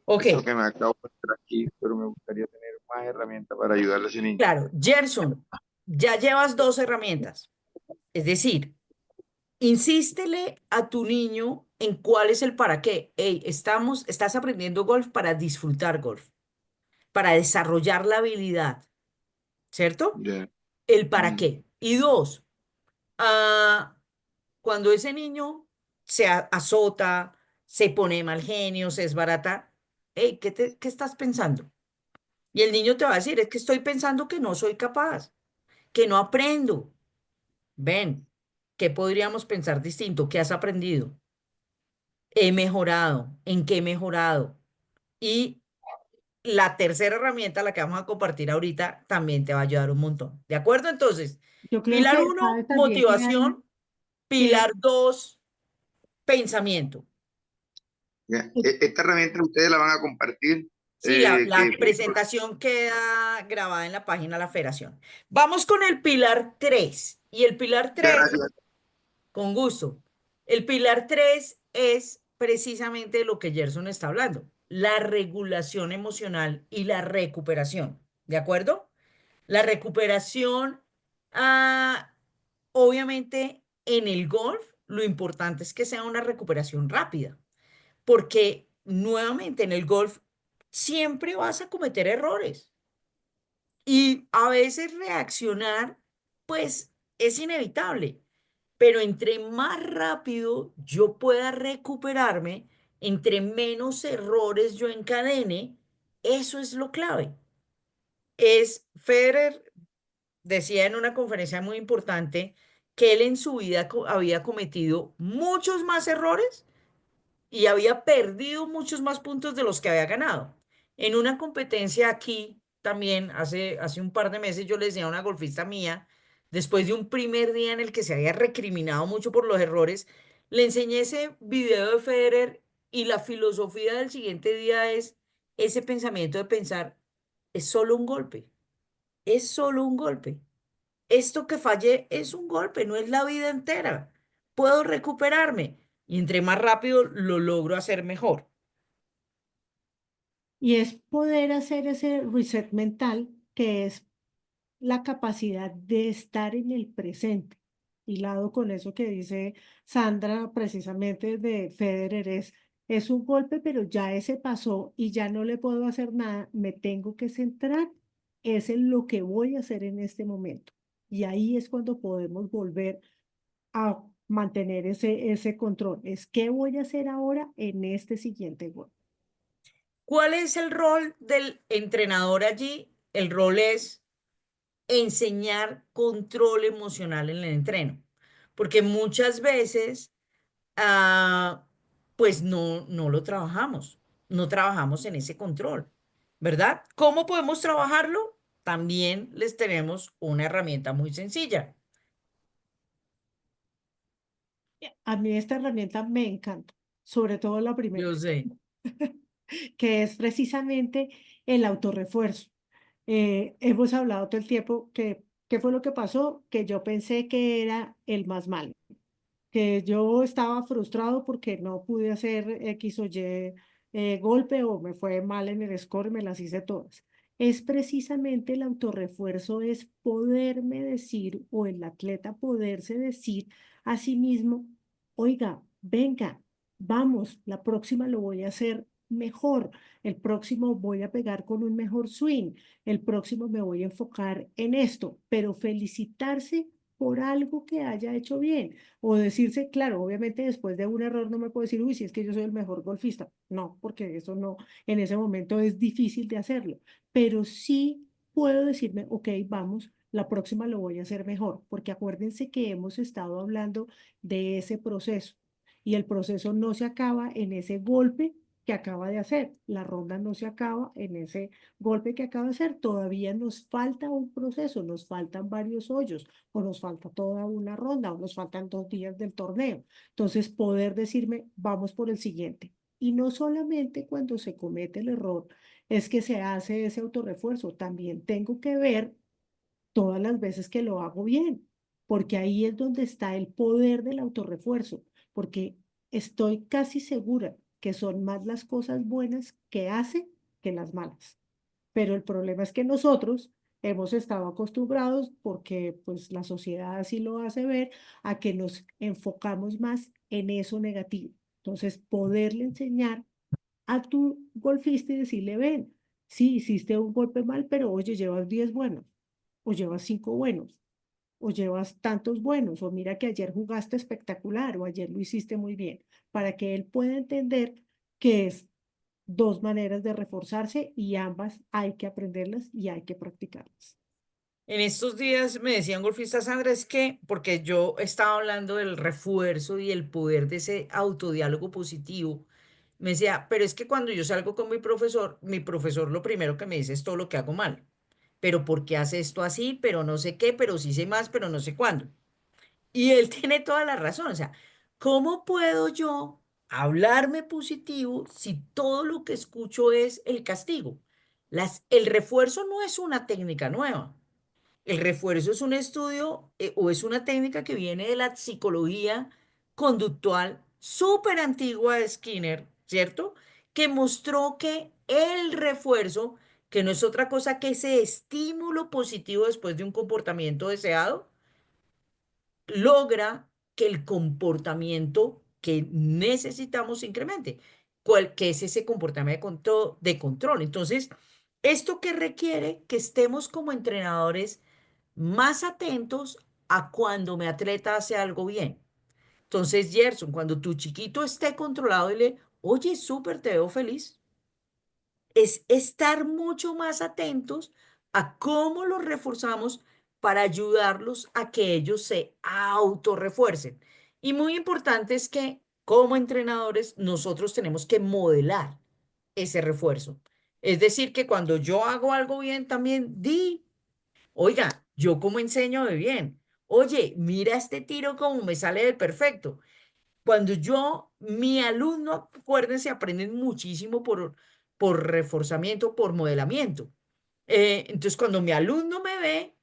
Ok, Eso que me acabo de hacer aquí, pero me gustaría tener más herramientas para ayudarle a ese niño. claro. Gerson, ya llevas dos herramientas. Es decir, insístele a tu niño en cuál es el para qué. Hey, estás aprendiendo golf para disfrutar golf, para desarrollar la habilidad, ¿cierto? Ya. El para Mm. qué. Y dos, ah, cuando ese niño se azota, se pone mal genio, se desbarata, hey, ¿qué estás pensando? Y el niño te va a decir, es que estoy pensando que no soy capaz, que no aprendo. Ven, ¿qué podríamos pensar distinto? ¿Qué has aprendido? He mejorado. ¿En qué he mejorado? Y la tercera herramienta, la que vamos a compartir ahorita, también te va a ayudar un montón. ¿De acuerdo? Entonces, Yo creo pilar que, uno, ¿sabes? También motivación. que Pilar dos, pensamiento. Ya. Esta herramienta ustedes la van a compartir. Sí, la Que, presentación queda grabada en la página de la Federación. Vamos con el pilar 3. Y el pilar 3, gracias. con gusto. El pilar 3 es precisamente lo que Gerson está hablando, la regulación emocional y la recuperación. ¿De acuerdo? La recuperación, ah, obviamente, en el golf, lo importante es que sea una recuperación rápida, porque nuevamente en el golf siempre vas a cometer errores y a veces reaccionar, pues es inevitable, pero entre más rápido yo pueda recuperarme, entre menos errores yo encadene, eso es lo clave. Federer decía en una conferencia muy importante que él en su vida había cometido muchos más errores y había perdido muchos más puntos de los que había ganado. En una competencia aquí, también hace un par de meses, yo le decía a una golfista mía, después de un primer día en el que se había recriminado mucho por los errores, le enseñé ese video de Federer y la filosofía del siguiente día es ese pensamiento de pensar, es solo un golpe, es solo un golpe. Esto que fallé es un golpe, no es la vida entera. Puedo recuperarme y entre más rápido lo logro hacer mejor. Y es poder hacer ese reset mental, que es la capacidad de estar en el presente. Hilado con eso que dice Sandra precisamente de Federer, es un golpe, pero ya ese pasó y ya no le puedo hacer nada, me tengo que centrar, es en lo que voy a hacer en este momento. Y ahí es cuando podemos volver a mantener ese control. Es qué voy a hacer ahora en este siguiente golpe. ¿Cuál es el rol del entrenador allí? El rol es enseñar control emocional en el entreno, porque muchas veces, ah, pues no lo trabajamos, no trabajamos en ese control, ¿verdad? ¿Cómo podemos trabajarlo? También les tenemos una herramienta muy sencilla. A mí esta herramienta me encanta, sobre todo la primera, Yo sé. que es precisamente el autorrefuerzo. Hemos hablado todo el tiempo que, ¿qué fue lo que pasó? Que yo pensé que era el más malo, que yo estaba frustrado porque no pude hacer X o Y golpe o me fue mal en el score, me las hice todas. Es precisamente el autorrefuerzo, es poderme decir o el atleta poderse decir a sí mismo, oiga, venga, vamos, la próxima lo voy a hacer mejor, el próximo voy a pegar con un mejor swing, el próximo me voy a enfocar en esto, pero felicitarse por algo que haya hecho bien. O decirse, claro, obviamente después de un error no me puedo decir, uy, si es que yo soy el mejor golfista. No, porque eso no, en ese momento es difícil de hacerlo. Pero sí puedo decirme, ok, vamos, la próxima lo voy a hacer mejor, porque acuérdense que hemos estado hablando de ese proceso y el proceso no se acaba en ese golpe que acaba de hacer. La ronda no se acaba en ese golpe que acaba de hacer. Todavía nos falta un proceso, nos faltan varios hoyos, o nos falta toda una ronda, o nos faltan 2 días del torneo. Entonces, poder decirme, vamos por el siguiente. Y no solamente cuando se comete el error es que se hace ese autorrefuerzo, también tengo que ver todas las veces que lo hago bien, porque ahí es donde está el poder del autorrefuerzo, porque estoy casi segura que son más las cosas buenas que hace que las malas. Pero el problema es que nosotros hemos estado acostumbrados, porque pues la sociedad así lo hace ver, a que nos enfocamos más en eso negativo. Entonces, poderle enseñar a tu golfista y decirle, ven, sí, hiciste un golpe mal, pero oye, llevas 10 buenos, o llevas 5 buenos, o llevas tantos buenos, o mira que ayer jugaste espectacular, o ayer lo hiciste muy bien, para que él pueda entender que es dos maneras de reforzarse y ambas hay que aprenderlas y hay que practicarlas. En estos días me decía un golfista, Sandra, es que, porque yo estaba hablando del refuerzo y el poder de ese autodiálogo positivo, me decía, pero es que cuando yo salgo con mi profesor lo primero que me dice es todo lo que hago mal. Pero ¿por qué hace esto así? Pero no sé qué, pero sí sé más, pero no sé cuándo. Y él tiene toda la razón. O sea, ¿cómo puedo yo hablarme positivo si todo lo que escucho es el castigo? El refuerzo no es una técnica nueva. El refuerzo es un estudio o es una técnica que viene de la psicología conductual súper antigua de Skinner, ¿cierto? Que mostró que el refuerzo, que no es otra cosa que ese estímulo positivo después de un comportamiento deseado, logra que el comportamiento que necesitamos se incremente. ¿Cuál, qué es ese comportamiento de control? Entonces, esto que requiere que estemos como entrenadores más atentos a cuando mi atleta hace algo bien. Entonces, Gerson, cuando tu chiquito esté controlado, dile, oye, súper, te veo feliz. Es estar mucho más atentos a cómo los reforzamos para ayudarlos a que ellos se autorrefuercen. Y muy importante es que como entrenadores nosotros tenemos que modelar ese refuerzo. Es decir, que cuando yo hago algo bien, también oiga, yo como enseño de bien. Oye, mira este tiro como me sale de perfecto. Cuando mi alumno, acuérdense, aprenden muchísimo por reforzamiento, por modelamiento. Entonces, cuando mi alumno me ve,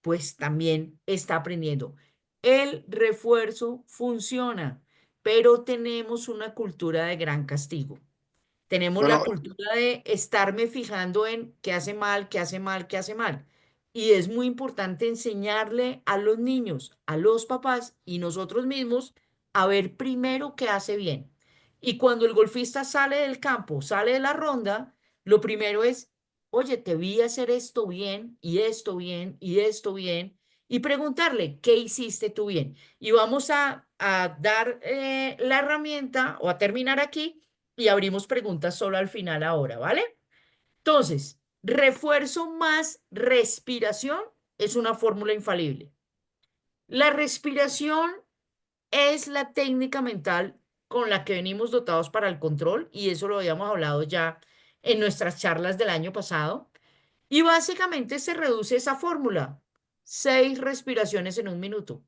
pues también está aprendiendo. El refuerzo funciona, pero tenemos una cultura de gran castigo. Tenemos la Bueno, cultura de estarme fijando en qué hace mal, qué hace mal, qué hace mal. Y es muy importante enseñarle a los niños, a los papás y nosotros mismos a ver primero qué hace bien. Y cuando el golfista sale del campo, sale de la ronda, lo primero es, oye, te vi hacer esto bien y esto bien y esto bien. Y preguntarle, ¿qué hiciste tú bien? Y vamos a dar la herramienta o a terminar aquí y abrimos preguntas solo al final ahora, ¿vale? Entonces, refuerzo más respiración es una fórmula infalible. La respiración es la técnica mental con la que venimos dotados para el control y eso lo habíamos hablado ya en nuestras charlas del año pasado. Y básicamente se reduce esa fórmula. 6 respiraciones en un minuto.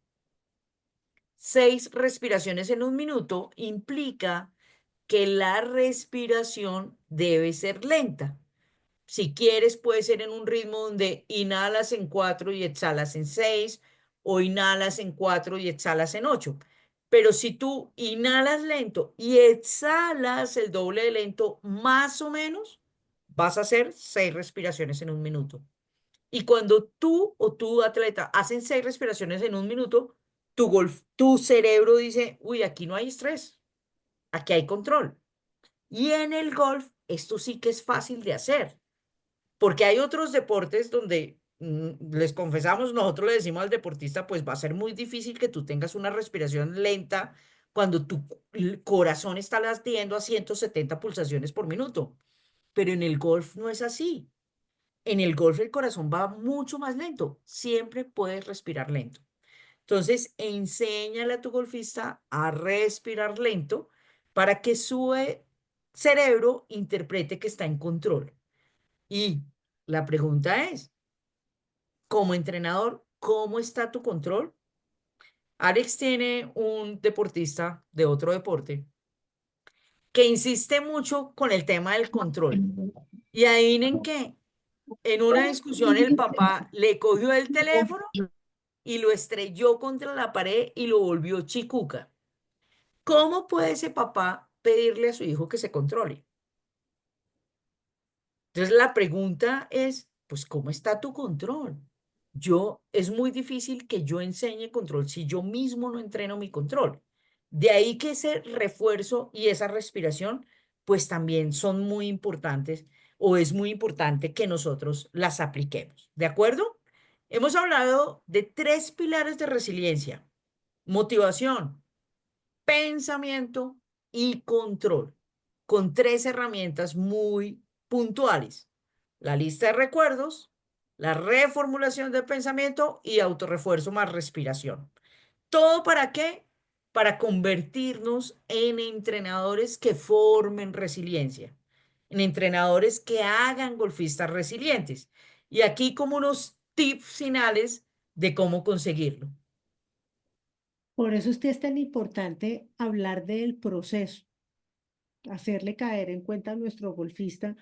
6 respiraciones en un minuto implica que la respiración debe ser lenta. Si quieres, puede ser en un ritmo donde inhalas en 4 y exhalas en 6, o inhalas en 4 y exhalas en 8. Pero si tú inhalas lento y exhalas el doble de lento, más o menos, vas a hacer 6 respiraciones en un minuto. Y cuando tú o tu atleta hacen 6 respiraciones en un minuto, tu cerebro dice, uy, aquí no hay estrés, aquí hay control. Y en el golf, esto sí que es fácil de hacer, porque hay otros deportes donde les confesamos, nosotros le decimos al deportista, pues va a ser muy difícil que tú tengas una respiración lenta cuando tu corazón está latiendo a 170 pulsaciones por minuto. Pero en el golf no es así. En el golf el corazón va mucho más lento. Siempre puedes respirar lento. Entonces, enséñale a tu golfista a respirar lento para que su cerebro interprete que está en control. Y la pregunta es, como entrenador, ¿cómo está tu control? Alex tiene un deportista de otro deporte que insiste mucho con el tema del control. Y adivinen qué, en una discusión el papá le cogió el teléfono y lo estrelló contra la pared y lo volvió chicuca. ¿Cómo puede ese papá pedirle a su hijo que se controle? Entonces la pregunta es, pues, ¿cómo está tu control? Es muy difícil que yo enseñe control si yo mismo no entreno mi control. De ahí que ese refuerzo y esa respiración, pues también son muy importantes o es muy importante que nosotros las apliquemos. ¿De acuerdo? Hemos hablado de 3 pilares de resiliencia: motivación, pensamiento y control, con 3 herramientas muy puntuales: la lista de recuerdos, la reformulación del pensamiento y autorrefuerzo más respiración. ¿Todo para qué? Para convertirnos en entrenadores que formen resiliencia, en entrenadores que hagan golfistas resilientes. Y aquí como unos tips finales de cómo conseguirlo. Por eso es que es tan importante hablar del proceso, hacerle caer en cuenta a nuestro golfista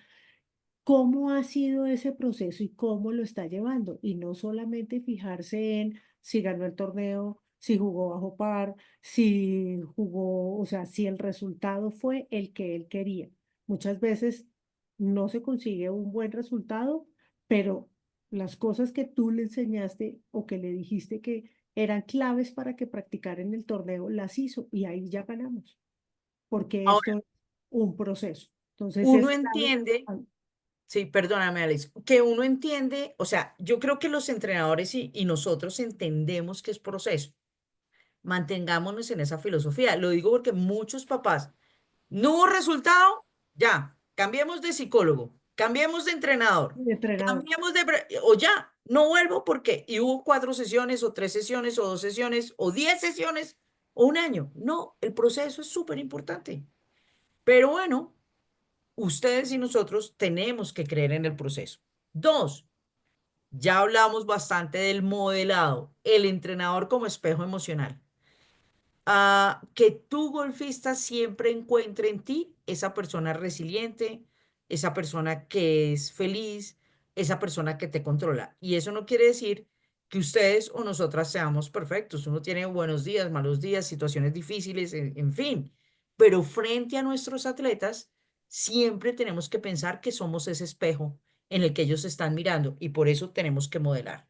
cómo ha sido ese proceso y cómo lo está llevando. Y no solamente fijarse en si ganó el torneo, si jugó bajo par, si jugó, o sea, si el resultado fue el que él quería. Muchas veces no se consigue un buen resultado, pero las cosas que tú le enseñaste o que le dijiste que eran claves para que practicara en el torneo, las hizo y ahí ya ganamos, porque Ahora, esto es un proceso. Entonces uno es clave. entiende, sí, perdóname, Alex, que uno entiende, o sea, yo creo que los entrenadores y nosotros entendemos que es proceso. Mantengámonos en esa filosofía. Lo digo porque muchos papás, no hubo resultado, ya, cambiemos de psicólogo, cambiemos de entrenador, Entrenador. cambiemos o ya, no vuelvo porque, y hubo 4 sesiones, o 3 sesiones, o 2 sesiones, o 10 sesiones, o un año. No, el proceso es súper importante. Pero bueno, ustedes y nosotros tenemos que creer en el proceso. Dos, ya hablamos bastante del modelado, el entrenador como espejo emocional. Que tu golfista siempre encuentre en ti esa persona resiliente, esa persona que es feliz, esa persona que te controla. Y eso no quiere decir que ustedes o nosotras seamos perfectos. Uno tiene buenos días, malos días, situaciones difíciles, en fin. Pero frente a nuestros atletas, siempre tenemos que pensar que somos ese espejo en el que ellos están mirando y por eso tenemos que modelar.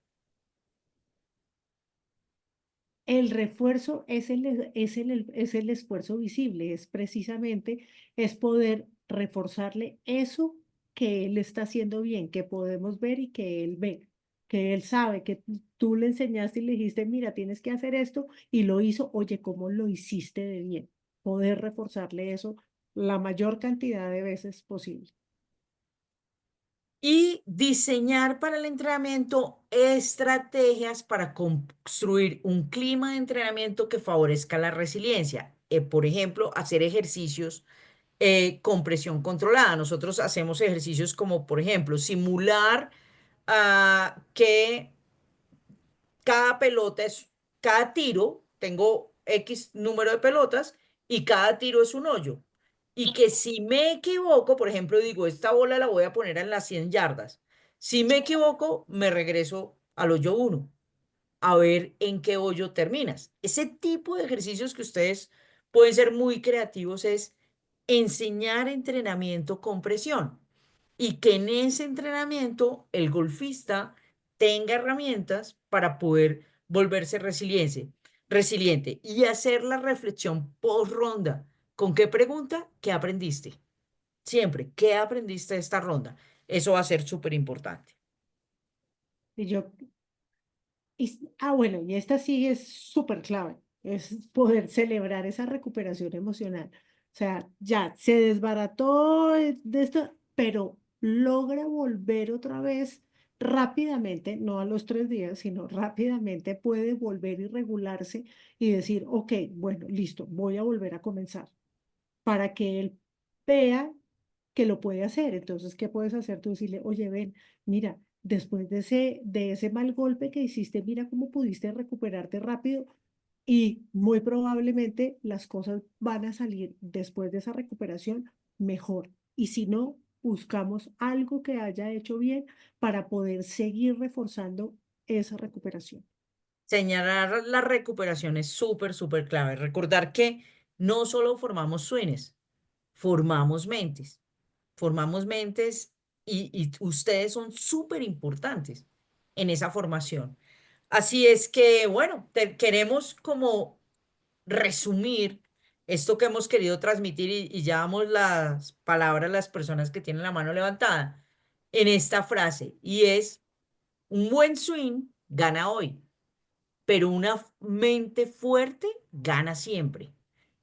El refuerzo es el esfuerzo visible, es precisamente, es poder reforzarle eso que él está haciendo bien, que podemos ver y que él ve, que él sabe, que tú le enseñaste y le dijiste, mira, tienes que hacer esto y lo hizo, oye, ¿cómo lo hiciste de bien? Poder reforzarle eso la mayor cantidad de veces posible. Y diseñar para el entrenamiento estrategias para construir un clima de entrenamiento que favorezca la resiliencia. Por ejemplo, hacer ejercicios con presión controlada. Nosotros hacemos ejercicios como, por ejemplo, simular que cada pelota es, cada tiro, tengo X número de pelotas y cada tiro es un hoyo. Y que si me equivoco, por ejemplo, digo, esta bola la voy a poner en las 100 yardas. Si me equivoco, me regreso al hoyo 1 a ver en qué hoyo terminas. Ese tipo de ejercicios que ustedes pueden ser muy creativos es enseñar entrenamiento con presión y que en ese entrenamiento el golfista tenga herramientas para poder volverse resiliente y hacer la reflexión post ronda. ¿Con qué pregunta? ¿Qué aprendiste? Siempre, ¿qué aprendiste de esta ronda? Eso va a ser súper importante. Y yo bueno, y esta sí es súper clave, es poder celebrar esa recuperación emocional. O sea, ya se desbarató de esto, pero logra volver otra vez rápidamente, no a los 3 días, sino rápidamente puede volver y regularse y decir, ok, bueno, listo, voy a volver a comenzar para que él vea que lo puede hacer. Entonces, ¿qué puedes hacer tú? Decirle, oye, ven, mira, después de ese mal golpe que hiciste, mira cómo pudiste recuperarte rápido y muy probablemente las cosas van a salir después de esa recuperación mejor. Y si no, buscamos algo que haya hecho bien para poder seguir reforzando esa recuperación. Señalar la recuperación es súper, súper clave. Recordar que no solo formamos swings, formamos mentes. Formamos mentes y ustedes son súper importantes en esa formación. Así es que, bueno, queremos como resumir esto que hemos querido transmitir y ya damos las palabras a las personas que tienen la mano levantada en esta frase y es, un buen swing gana hoy, pero una mente fuerte gana siempre.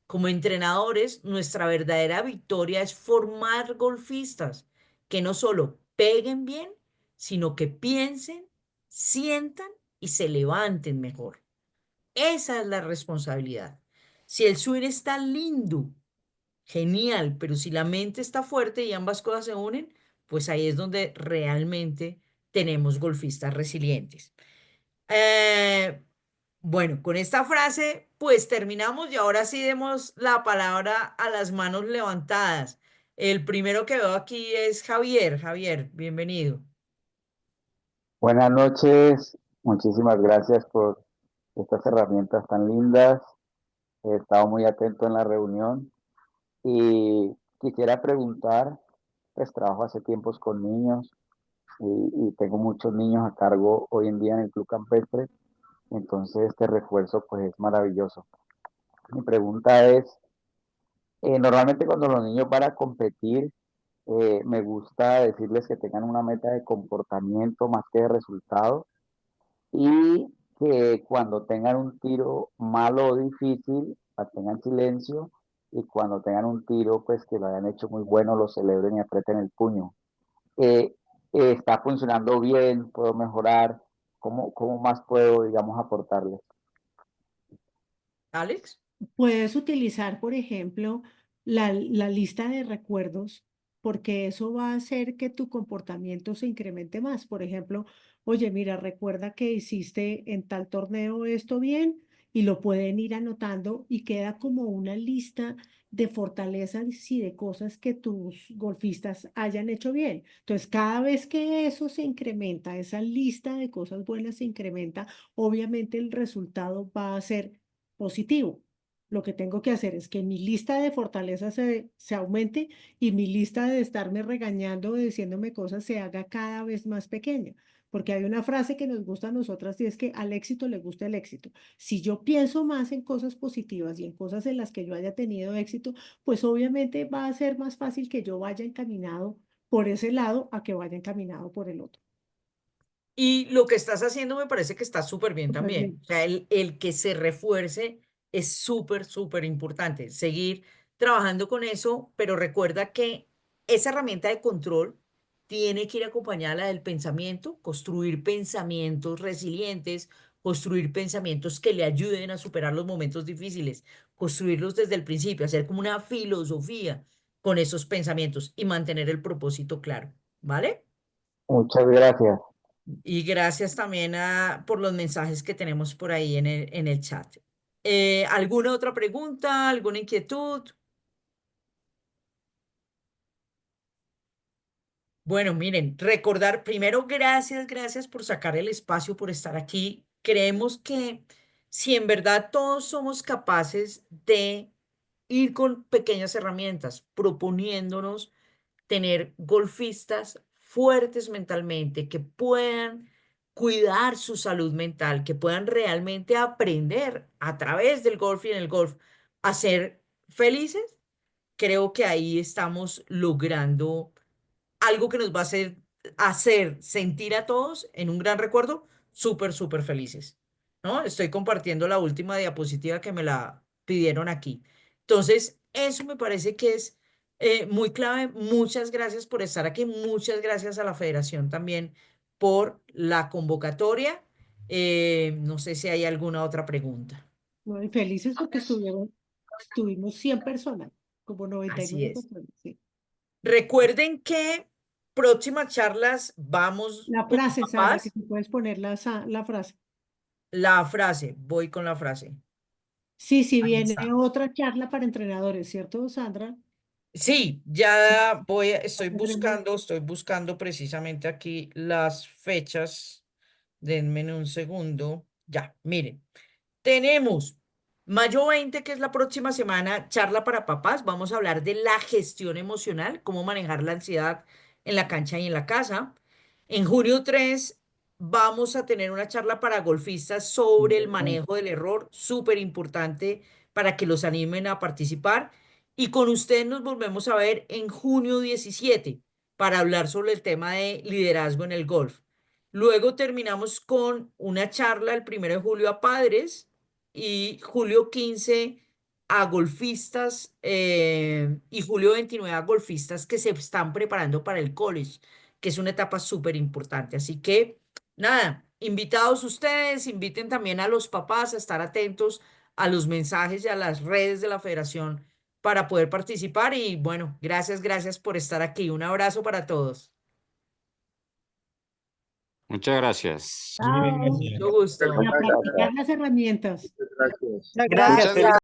Como entrenadores, nuestra verdadera victoria es formar golfistas que no solo peguen bien, sino que piensen, sientan y se levanten mejor. Esa es la responsabilidad. Si el swing está lindo, genial, pero si la mente está fuerte y ambas cosas se unen, pues ahí es donde realmente tenemos golfistas resilientes. Eh, Bueno, con esta frase, pues terminamos y ahora sí demos la palabra a las manos levantadas. El primero que veo aquí es Javier. Javier, bienvenido. Buenas noches, muchísimas gracias por estas herramientas tan lindas. He estado muy atento en la reunión y quisiera preguntar, pues trabajo hace tiempos con niños y tengo muchos niños a cargo hoy en día en el Club Campestre, entonces este refuerzo pues es maravilloso. Mi pregunta es, normalmente cuando los niños van a competir, me gusta decirles que tengan una meta de comportamiento más que de resultado y que cuando tengan un tiro malo o difícil, tengan silencio y cuando tengan un tiro, pues que lo hayan hecho muy bueno, lo celebren y aprieten el puño. Eh, ¿Está funcionando bien? ¿Puedo mejorar? ¿Cómo más puedo, digamos, aportarles? Alex. Puedes utilizar, por ejemplo, la lista de recuerdos, porque eso va a hacer que tu comportamiento se incremente más. Por ejemplo, oye, mira, recuerda que hiciste en tal torneo esto bien y lo pueden ir anotando y queda como una lista de fortalezas y de cosas que tus golfistas hayan hecho bien. Entonces, cada vez que eso se incrementa, esa lista de cosas buenas se incrementa, obviamente el resultado va a ser positivo. Lo que tengo que hacer es que mi lista de fortalezas se aumente y mi lista de estarme regañando o diciéndome cosas se haga cada vez más pequeña. Porque hay una frase que nos gusta a nosotras y es que al éxito le gusta el éxito. Si yo pienso más en cosas positivas y en cosas en las que yo haya tenido éxito, pues obviamente va a ser más fácil que yo vaya encaminado por ese lado a que vaya encaminado por el otro. Y lo que estás haciendo me parece que está súper bien Súper también. bien. O sea, el que se refuerce es súper, súper importante. Seguir trabajando con eso, pero recuerda que esa herramienta de control tiene que ir acompañada de la del pensamiento, construir pensamientos resilientes, construir pensamientos que le ayuden a superar los momentos difíciles, construirlos desde el principio, hacer como una filosofía con esos pensamientos y mantener el propósito claro, ¿vale? Muchas gracias. Y gracias también por los mensajes que tenemos por ahí en el chat. ¿Alguna otra pregunta? ¿Alguna inquietud? Bueno, miren, recordar primero, gracias por sacar el espacio, por estar aquí. Creemos que si en verdad todos somos capaces de ir con pequeñas herramientas, proponiéndonos tener golfistas fuertes mentalmente, que puedan cuidar su salud mental, que puedan realmente aprender a través del golf y en el golf a ser felices, creo que ahí estamos logrando algo que nos va a hacer sentir a todos en un gran recuerdo, súper, súper felices, ¿no? Estoy compartiendo la última diapositiva que me la pidieron aquí. Entonces, eso me parece que es muy clave. Muchas gracias por estar aquí. Muchas gracias a la Federación también por la convocatoria. No sé si hay alguna otra pregunta. ¿No? Y felices porque estuvimos 100 personas, como Así 99 es. personas, sí. Recuerden que próximas charlas vamos La con frase, Sandra, que papás. tú puedes poner la frase. La frase, voy con la frase. Sí, sí, Ahí viene está. otra charla para entrenadores, ¿cierto, Sandra? Sí, ya Tendremos- estoy buscando precisamente aquí las fechas. Denme un segundo. Ya, miren. Tenemos mayo 20, que es la próxima semana, charla para papás. Vamos a hablar de la gestión emocional, cómo manejar la ansiedad en la cancha y en la casa. En junio 3 vamos a tener una charla para golfistas sobre el manejo del error, súper importante para que los animen a participar. Y con ustedes nos volvemos a ver en junio 17 para hablar sobre el tema de liderazgo en el golf. Luego terminamos con una charla el 1 de julio a padres y julio 15 a golfistas y julio 29 a golfistas que se están preparando para el college, que es una etapa súper importante. Así que, nada, invitados ustedes, inviten también a los papás a estar atentos a los mensajes y a las redes de la federación para poder participar. Y bueno, gracias por estar aquí. Un abrazo para todos. Muchas gracias. Chao. Mucho gusto. Y a practicar las herramientas. Gracias. Gracias.